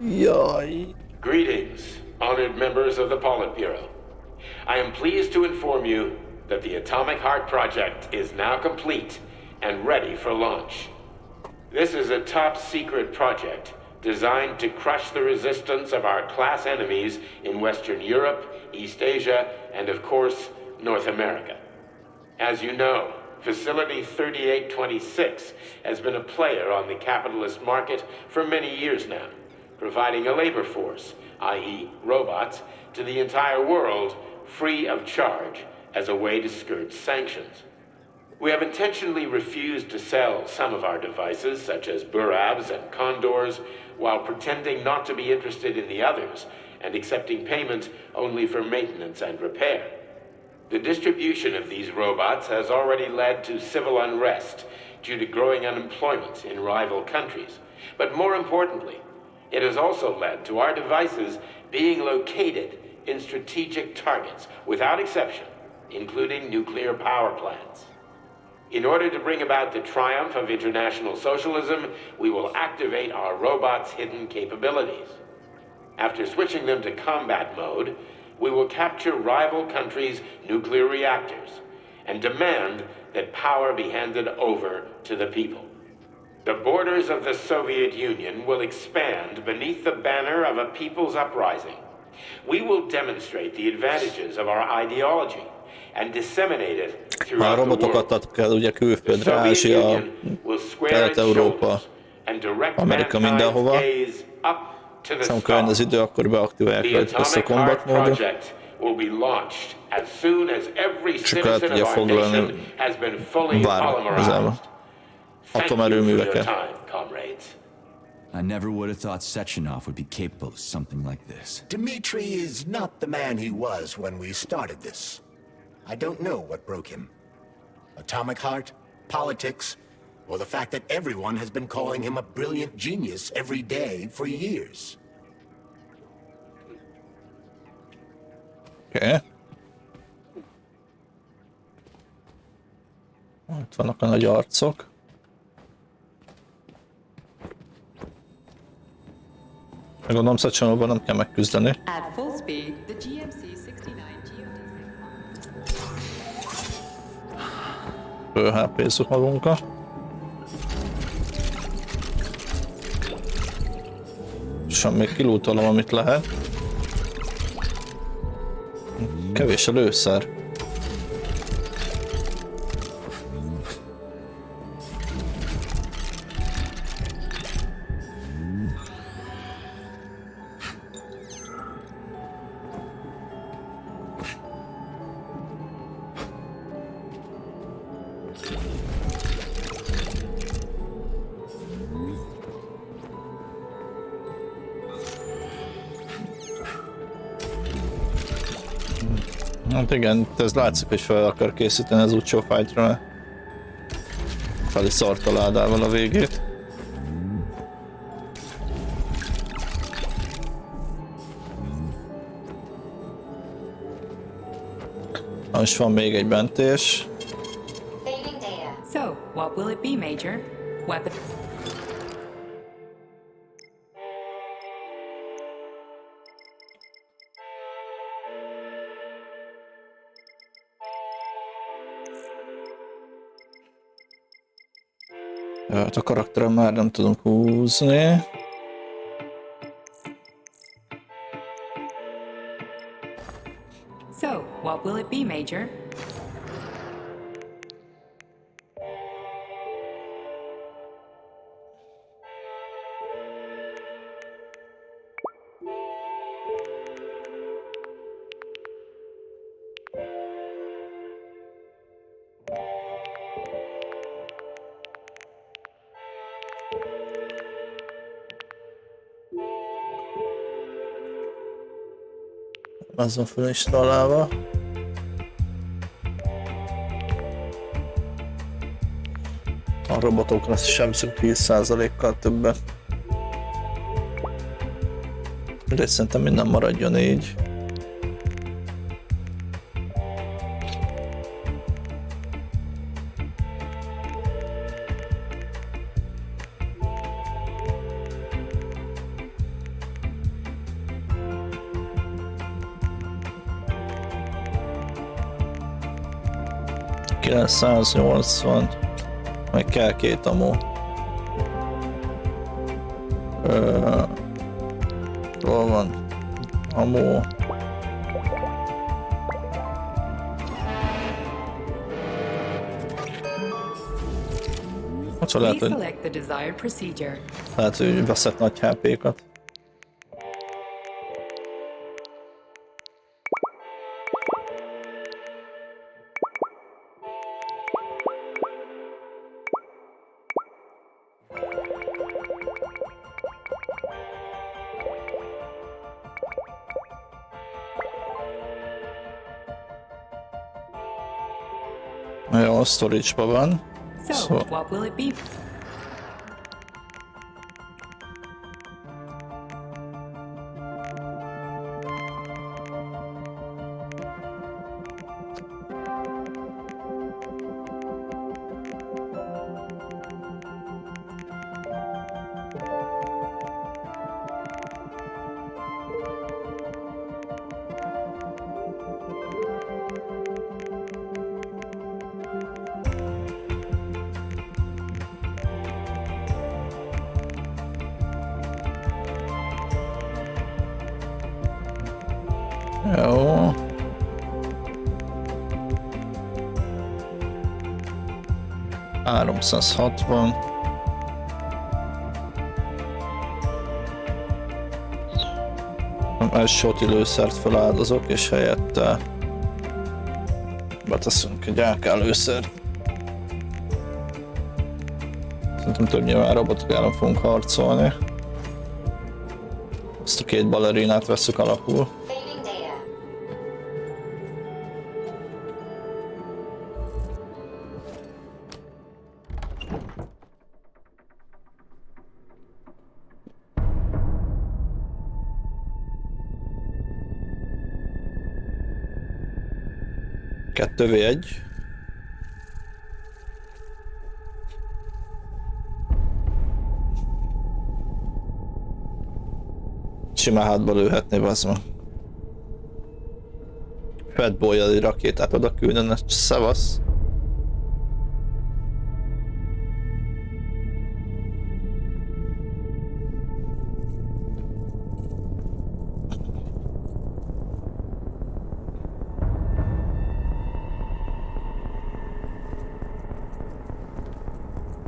Jaj. Greetings, honored members of the Politburo. I am pleased to inform you that the Atomic Heart Project is now complete and ready for launch. This is a top-secret project designed to crush the resistance of our class enemies in Western Europe, East Asia, and of course, North America. As you know, Facility 3826 has been a player on the capitalist market for many years now, providing a labor force, i.e. robots, to the entire world free of charge as a way to skirt sanctions. We have intentionally refused to sell some of our devices, such as Burabs and Condors, while pretending not to be interested in the others and accepting payment only for maintenance and repair. The distribution of these robots has already led to civil unrest due to growing unemployment in rival countries. But more importantly, it has also led to our devices being located in strategic targets, without exception, including nuclear power plants. In order to bring about the triumph of international socialism, we will activate our robots' hidden capabilities. After switching them to combat mode, we will capture rival countries' nuclear reactors and demand that power be handed over to the people. The borders of the Soviet Union will expand beneath the banner of a people's uprising. We will demonstrate the advantages of our ideology and disseminate it A throughout the robotokat world. ad kell ugye The külföldre, Soviet Ázsia, Union will square its Kelet-Európa, shoulders and direct Amerika, mankind's mindenhova. gaze up to the Szóval körülbelül az stars. idő, akkor beaktiválják The ezt a Atomic combat Heart módot, Project will be launched as soon as every és akkor el citizen tudja of our nation foglalni has been fully bármit polymerized. igazából. Thank you for your Atomerőműveket. time, comrades. I never would have thought Sechenov would be capable of something like this. Dmitri is not the man he was when we started this. I don't know what broke him. Atomic Heart, politics, or the fact that everyone has been calling him a brilliant genius every day for years. Oké. Itt vannak a nagy arcok. Gondolom Szecsenovban nem kell megküzdeni. At full speed, the GMC-69 HP-zzük magunkat. És még kilútolom, amit lehet. Kevés a lőszer. Hát igen, ez látszik, hogy fel akar készíteni az Ucho Fight-ra. Fel is szart a ládával a végét. Most van még egy bentés. So, what will it be, Major? Weapon. Hát a karakterem már nem tudunk húzni. So, what will it be, Major? Azon fölinstalálva. A robotokra sem szünk 10%-kal többet. De szerintem minden maradjon így. Kell 180, meg kell 2 amó. Hol van? Amó. Hát lehet, Please hogy, select the desired procedure. lehet, hogy veszett nagy HP-kat. Jó, storage-ba van. So, what will it be? Jó. ...360. Elsőti lőszert feláldozok, és helyette beteszünk egy AK lőszert. Szerintem többnyire már robotok ellen fogunk harcolni. Ezt a két balerinát vesszük alapul. Kettő V1. Simán hátba lőhetné, bazd meg. Fatboy-jal egy rakétát oda küldene, szevasz.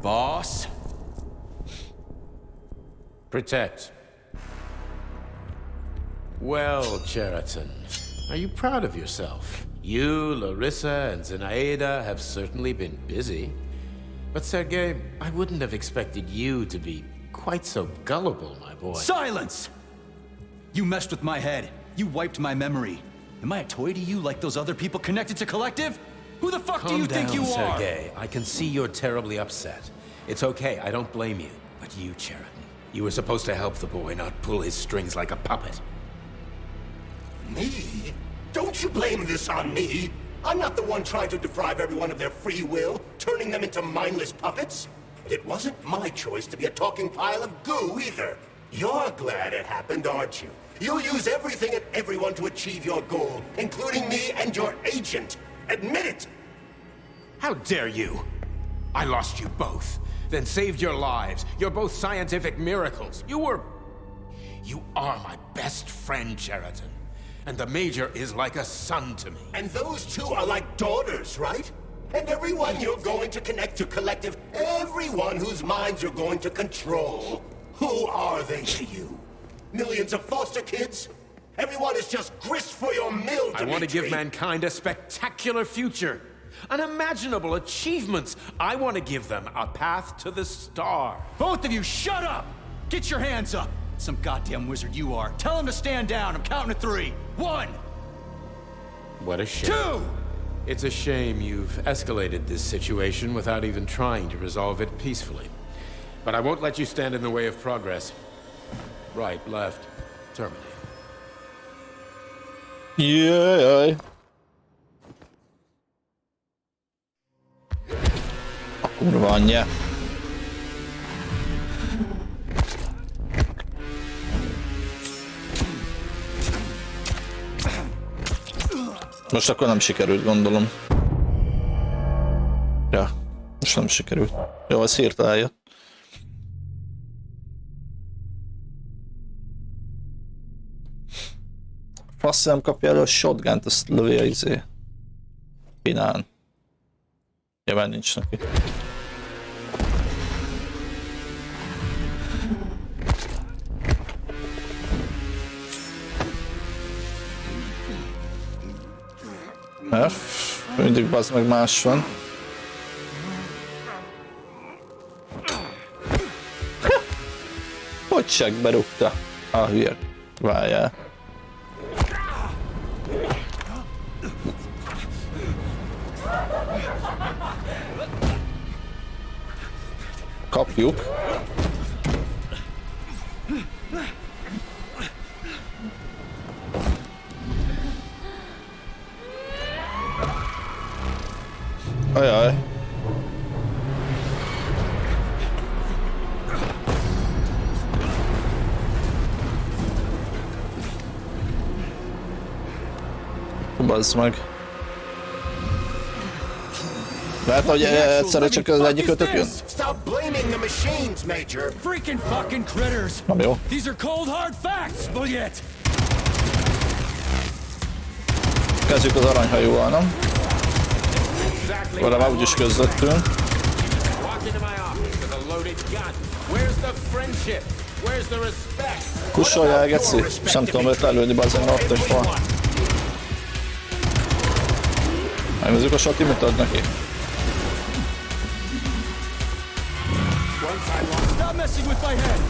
Boss? Protect. Well, Cheriton, are you proud of yourself? You, Larissa, and Zenaida have certainly been busy. But Sergei, I wouldn't have expected you to be quite so gullible, my boy. Silence! You messed with my head. You wiped my memory. Am I a toy to you like those other people connected to Collective? Who the fuck do you think you are? Sergei. I can see you're terribly upset. It's okay, I don't blame you. But you, Cheriton, you were supposed to help the boy, not pull his strings like a puppet. Me? Don't you blame this on me? I'm not the one trying to deprive everyone of their free will, turning them into mindless puppets. And it wasn't my choice to be a talking pile of goo either. You're glad it happened, aren't you? You'll use everything and everyone to achieve your goal, including me and your agent. Admit it! How dare you? I lost you both, then saved your lives. You're both scientific miracles. You are my best friend, Cheriton. And the Major is like a son to me. And those two are like daughters, right? And everyone you're going to connect to Collective, everyone whose minds you're going to control, who are they to you? Millions of foster kids? Everyone is just grist for your mill, Dimitri. I want to give mankind a spectacular future. Unimaginable achievements. I want to give them a path to the star. Both of you, shut up! Get your hands up! Some goddamn wizard you are. Tell him to stand down. I'm counting to 3. 1! What a shame. 2! It's a shame you've escalated this situation without even trying to resolve it peacefully. But I won't let you stand in the way of progress. Right, left, terminate. Jaj. A kurva anyja. Most akkor nem sikerült, gondolom. Ja, most nem sikerült. Jó, ez hirtelen jött. Fasz nem kapja elő a shotgunt, azt lövi a izé. Pinán. Nyilván nincs neki. F, mindig bazd meg más van. Hogy segbe rúgta? A hülye. Várjál. Kapjuk. Ajaj. Bazd meg. Lehet, hogy egyszerre csak az egyik ötök jön? Stop blaming the machines, Major. Freaking fucking critters! Nem jó. These are cold hard facts, Bullet! Kezdjük az aranyhajóval, nem? Vele már úgyis közöttünk. Kussoljál, geci! És nem tudom őt lelőni, bazen ott egy fal. Megnézzük a Sati, mit ad neki. Stop messing with my head!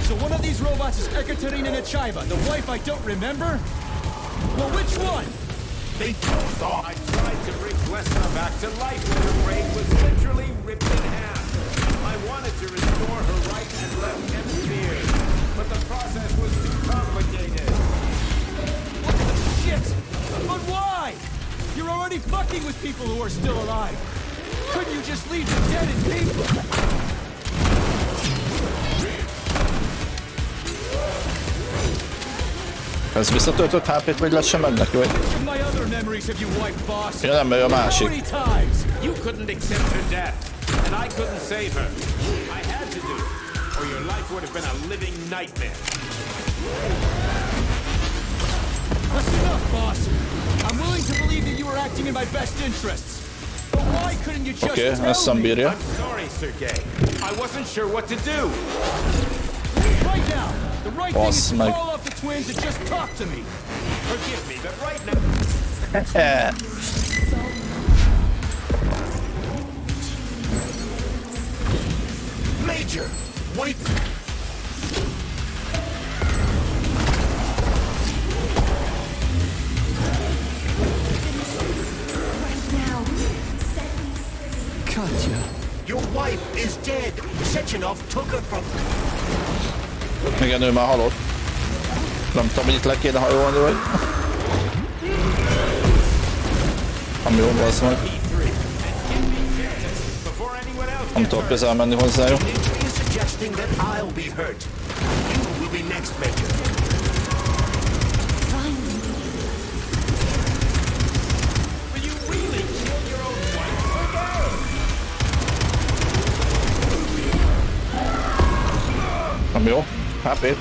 So one of these robots is Ekaterina Nechaeva, the wife I don't remember? Well, which one? They both are. I tried to bring Lesnar back to life when her brain was literally ripped in half. I wanted to restore her right and left hemispheres, but the process was too complicated. What the shit? But why? You're already fucking with people who are still alive. Couldn't you just leave the dead in peace? Ez visszatöltött HP-t, vagy lesz sem mennek, vagy? Ja, nem, ő a másik. You couldn't accept her death, and I couldn't save her. I had to do it, or your life would have been a living nightmare. That's enough, boss. I'm willing to believe that you were acting in my best interests. But why couldn't you just tell me? I'm sorry, Sergei. I wasn't sure what to do. Right now, the right thing is to call up the twins and just talk to me. Forgive me, but right now... Major, wait! Katya. Your wife is dead. Sechenov took her from... Igen, ő már halott. Nem tudom, hogy itt le kéne hajolni, vagy... Nem jó, bazd meg. Nem tudok közel menni hozzájuk. Nem jó. HP-t.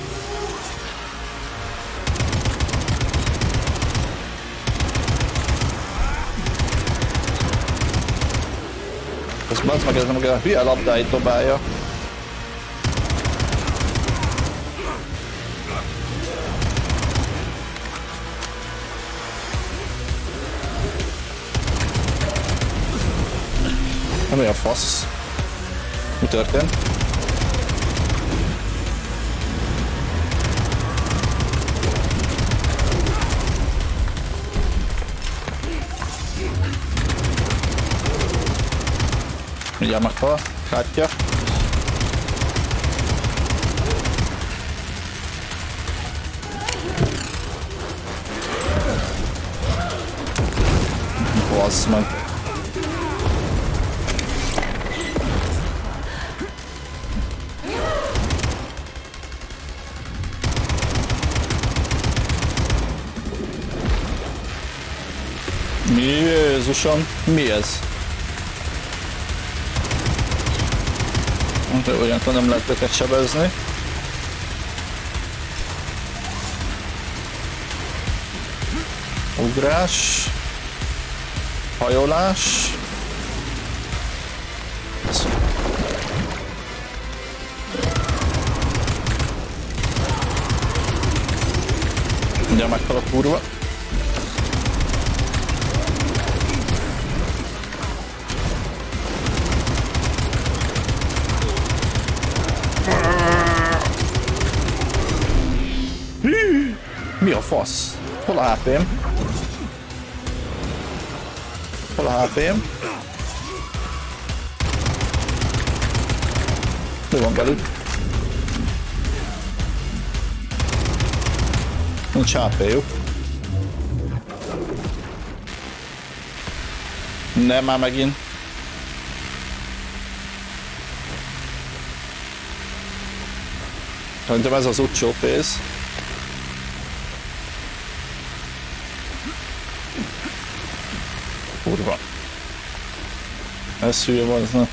Ez bazd meg, ez meg a hülye labdáit dobálja. Mi a fasz? Mi történt? Mindjárt meghal, Katya. Bazd meg. Mi Jézusom? Mi ez? Olyankor nem lehet őket sebezni. Ugrás. Hajolás. Ugye meghal a kurva. Mi a fasz? Hol a HP-m? Hol a HP-m? Mi van velük? Nincs HP-juk. Nem, már megint. Szerintem ez az utcsó pénz. Kurva. Ez hülye van, ez nem.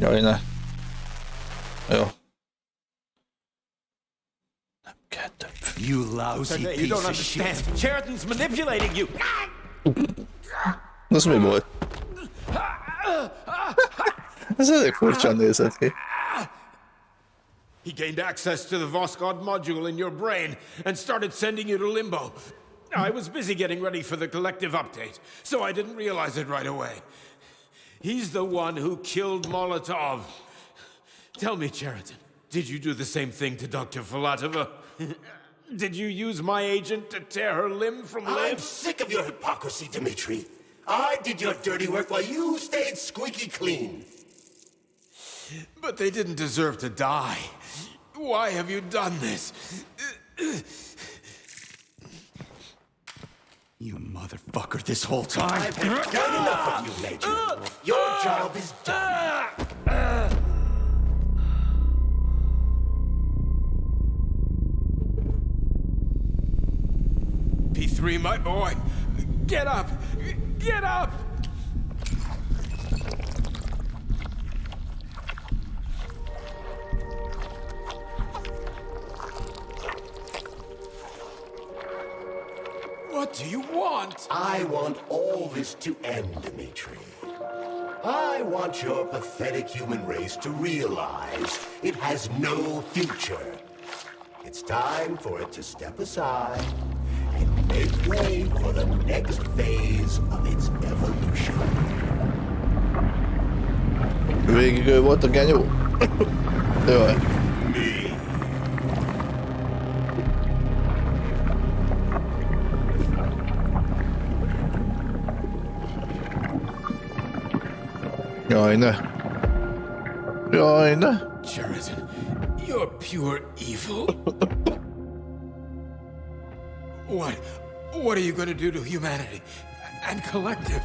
Jaj, ne. Jó. Nem kell több. You lousy You piece don't of understand. shit. Cheriton's manipulating you. Ez mi volt? Ez elég furcsán nézett ki. He gained access to the Voskhod module in your brain and started sending you to Limbo. I was busy getting ready for the collective update, so I didn't realize it right away. He's the one who killed Molotov. Tell me, Cheriton, did you do the same thing to Dr. Filatova? Did you use my agent to tear her limb from limb? I'm sick of your hypocrisy, Dmitri. I did your dirty work while you stayed squeaky clean. But they didn't deserve to die. Why have you done this? You motherfucker this whole time. I've had enough of you, Major. Your job is done. P3, my boy. Get up! Get up! What do you want? I want all this to end, Dmitri. I want your pathetic human race to realize it has no future. It's time for it to step aside and make way for the next phase of its evolution. Végig ő volt a genyó? Jaj. Jaj, ne. Jaj, ne. Cheriton, you're pure evil. What are you going to do to humanity and collective?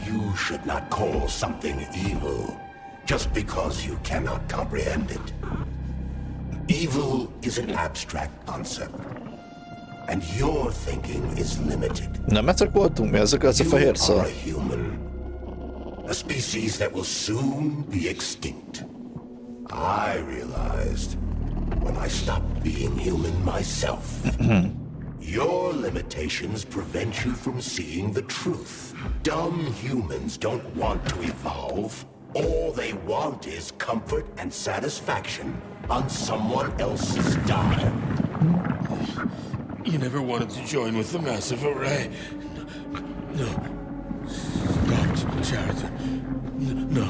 You should not call something evil just because you cannot comprehend it. Evil is an abstract concept, and your thinking is limited. Nem egyszer voltunk mi ezek az a fehér You are szar. a human, a species that will soon be extinct. I realized when I stopped being human myself. Your limitations prevent you from seeing the truth. Dumb humans don't want to evolve. All they want is comfort and satisfaction on someone else's dime. You never wanted to join with the massive array. No. Stop, Cheriton. No.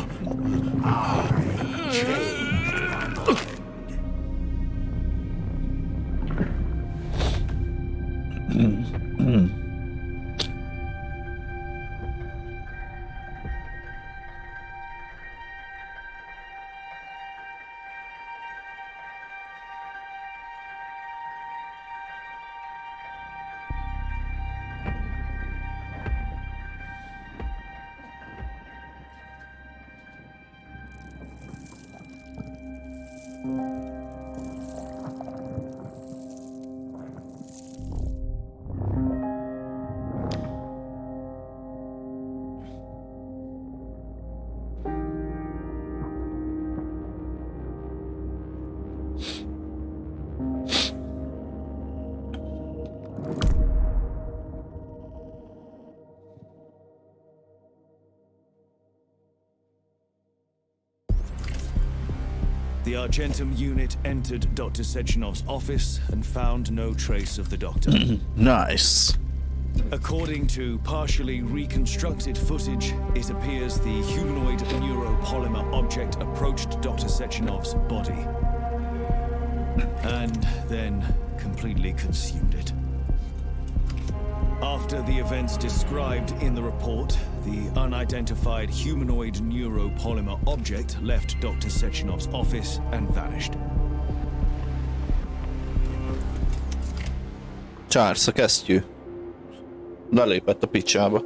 The Argentum unit entered Dr. Sechenov's office and found no trace of the doctor. Nice. According to partially reconstructed footage, it appears the humanoid neuropolymer object approached Dr. Sechenov's body and then completely consumed it. After the events described in the report, the unidentified humanoid neuropolymer object left Dr. Sechenov's office and vanished. Charles, a kesztyű. Lelépett a picsába.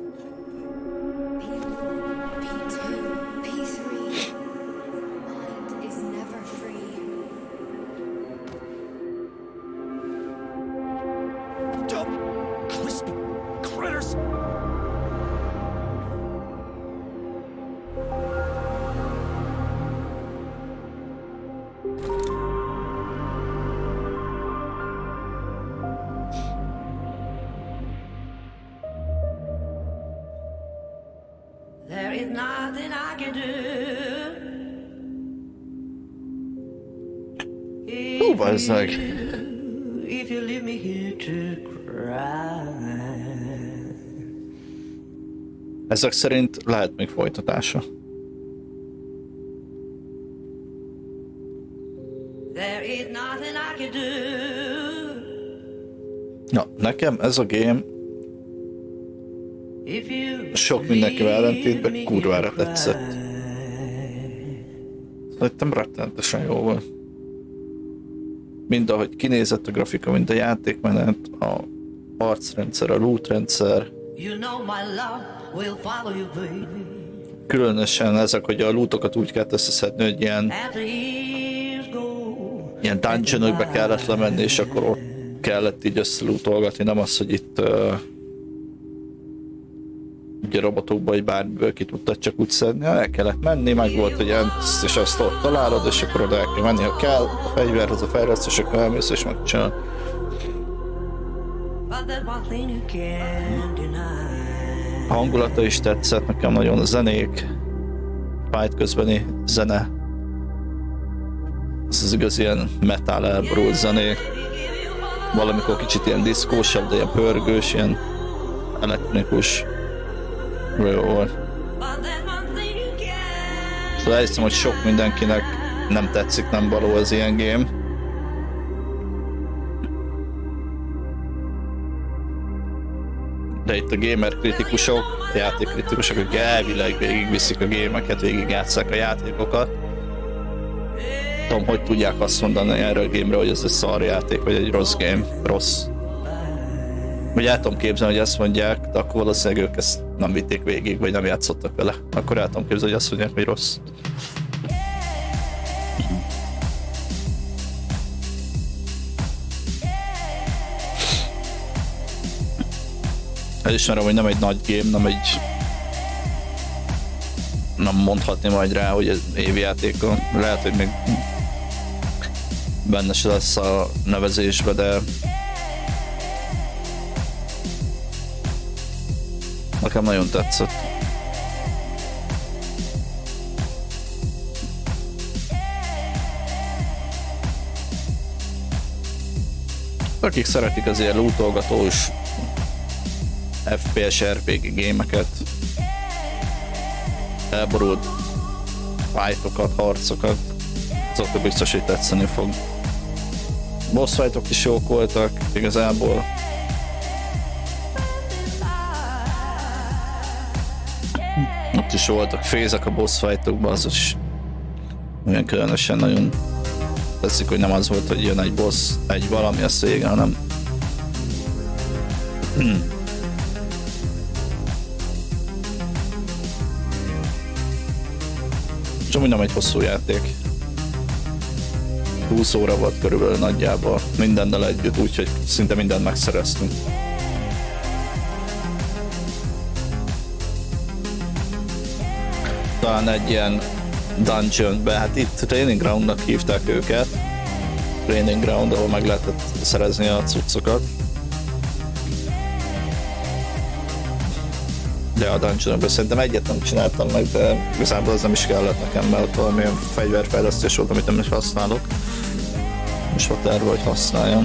There is nothing I can do. Hú, bazzeg. If you leave me here to cry. Ezek szerint lehet még folytatása. There is nothing I can do. Na, nekem ez a game sok mindenkivel ellentétben kurvára tetszett. Szerintem rettenetesen jó volt. Mind ahogy kinézett a grafika, mind a játékmenet, a harcrendszer, a lootrendszer. Különösen ezek, hogy a lootokat úgy kellett összeszedni, hogy ilyen dungeonokba kellett lemenni, és akkor ott kellett így összelootolgatni, nem az, hogy itt ugye robotokba, vagy bármiből ki tudtad csak úgy szedni, el kellett menni, meg volt, hogy ezt és azt ott találod, és akkor oda el kell menni, ha kell, a fegyverhez a fejleszt, és akkor elmész, és megcsinálod. A hangulata is tetszett, nekem nagyon a zenék, fight közbeni zene. Ez az igazi ilyen metal elborult zenék. Valamikor kicsit ilyen diszkósabb, de ilyen pörgős, ilyen elektronikus. Jó volt. Szóval elhiszem, hogy sok mindenkinek nem tetszik, nem való az ilyen game. De itt a gamer kritikusok, a játékkritikusok, akik elvileg végigviszik a gémeket, végigjátsszák a játékokat. Tudom, hogy tudják azt mondani erre a gamere, hogy ez egy szar játék, vagy egy rossz game, rossz. Vagy el tudom képzelni, hogy ezt mondják, de akkor valószínűleg ők ezt nem vitték végig, vagy nem játszottak vele. Akkor el tudom képzelni, hogy azt mondják, hogy rossz. Elismerem, hogy nem egy nagy game, nem egy... Nem mondhatni majd rá, hogy ez évjátéka. Lehet, hogy még benne se lesz a nevezésbe, de... Nekem nagyon tetszett. Akik szeretik az ilyen lootolgatós FPS RPG gémeket, elborult fightokat, harcokat, azoknak biztos, hogy tetszeni fog. Boss fightok is jók voltak, igazából. Ott is voltak fézek a boss fightokban, az is olyan különösen nagyon tetszik, hogy nem az volt, hogy jön egy boss, egy valami a szége, hanem csak nem egy hosszú játék. 20 óra volt körülbelül nagyjából, mindennel együtt, úgyhogy szinte mindent megszereztünk. Talán egy ilyen dungeonbe, hát itt Training Groundnak hívták őket. Training Ground, ahol meg lehetett szerezni a cuccokat. De a dungeonokban szerintem egyet nem csináltam meg, de igazából az nem is kellett nekem, mert ott valamilyen fegyverfejlesztés volt, amit nem is használok. És ott erről, hogy használjam.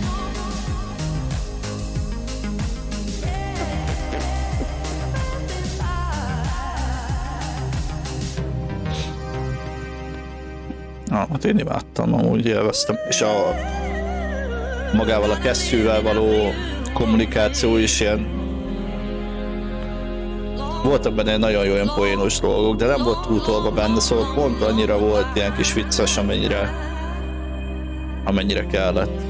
Hát én imádtam, amúgy élveztem. És magával a kesztyűvel való kommunikáció is ilyen. Voltak benne nagyon jó olyan poénos dolgok, de nem volt túltolva benne, szóval pont annyira volt ilyen kis vicces, amennyire kellett.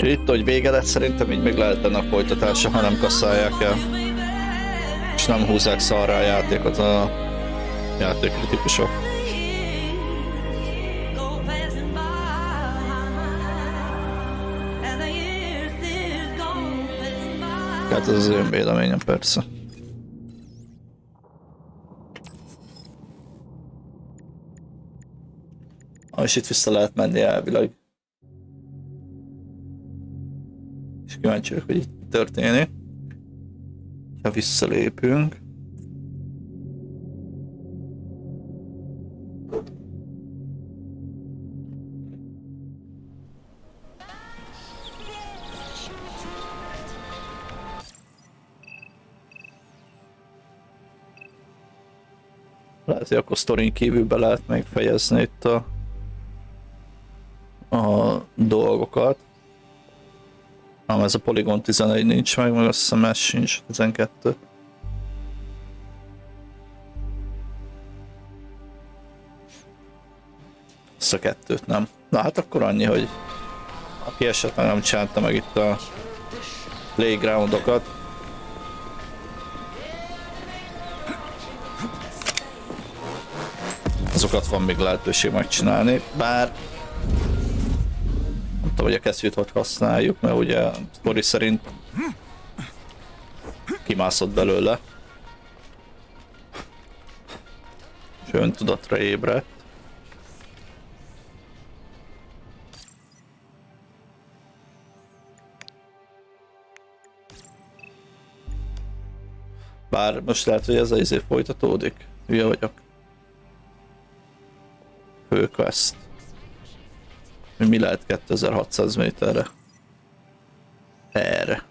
Itt, hogy vége lett, szerintem így még lehet ennek folytatása, ha nem kasszálják el. És nem húzzák szarra a játékot a játékkritikusok. Hát ez az én véleményem persze. És itt vissza lehet menni elvileg. És kíváncsi vagyok, hogy itt történik. Ha visszalépünk. Lehet, hogy akkor sztorin kívül be lehet még fejezni itt a dolgokat. Ez a Polygon 11 nincs meg azt hiszem ez sincs, 12. Ezt a kettőt nem. Na hát akkor annyi, hogy aki esetleg nem csinálta meg itt a playgroundokat, azokat van még lehetőség megcsinálni, bár nem tudom, hogy a kesztyűt hogy használjuk, mert ugye a sztori szerint kimászott belőle. És öntudatra ébredt. Bár most lehet, hogy ez az izé folytatódik. Hülye vagyok. Főquest. Mi lehet 2600 méterre? Erre.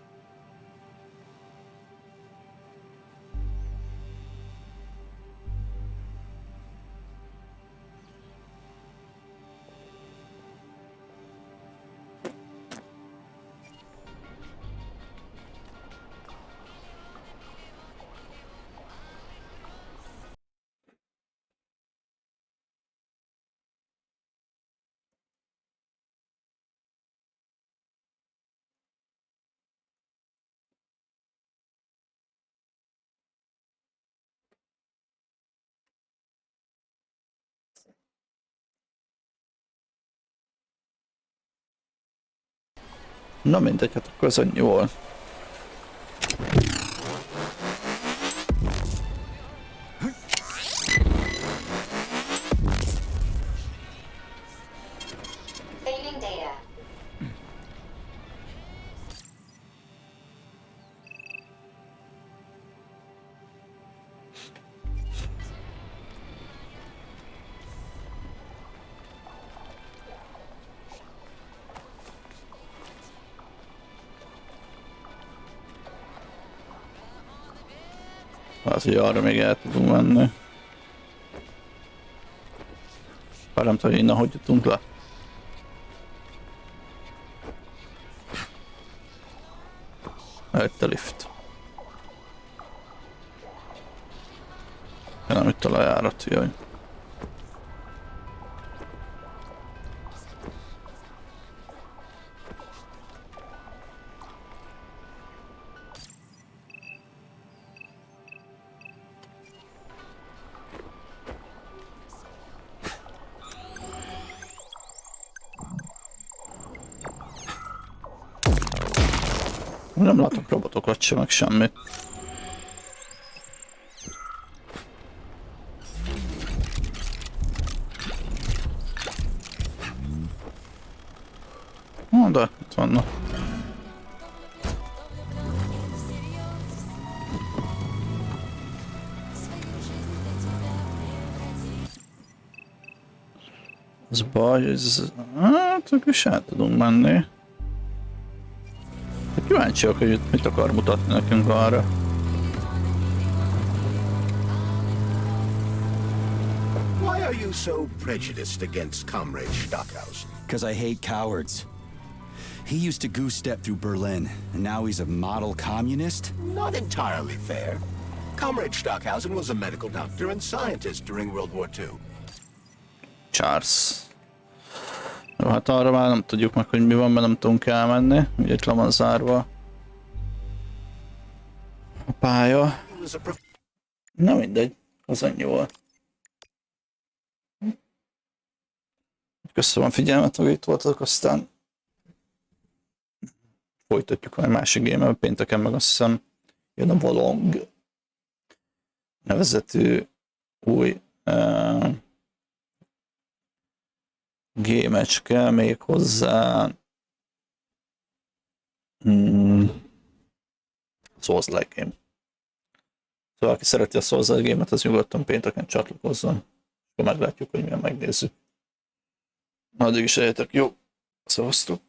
Na mindegy, hát akkor ez annyi volt. Az, hogy arra még el tudunk menni. Bár nem tudom, hogy innen hogy jutunk le. Itt a lift. Nem itt a lejárat, jaj. Nem látok robotokat sem, meg semmit. De itt vannak. Ez baj, ez... Hát, is el tudunk menni. Kíváncsiak, hogy mit akar mutatni nekünk arra. Why are you so prejudiced against Comrade Stockhausen? Because I hate cowards. He used to goose step through Berlin, and now he's a model communist? Not entirely fair. Comrade Stockhausen was a medical doctor and scientist during World War II. Charles. Jó, hát arra már nem tudjuk meg, hogy mi van, mert nem tudunk elmenni. Ugye itt le van zárva a pálya. Na mindegy, az annyi volt. Köszönöm a figyelmet, hogy itt voltatok, aztán folytatjuk a másik game-el, pénteken meg azt hiszem jön a Volong nevezetű új game-ecske, még hozzá Souls-like game. Szóval aki szereti a Souls-like game-et, az nyugodtan pénteken csatlakozzon, és meglátjuk, hogy milyen megnézzük. Addig is eljöttek, jó, szavaztuk!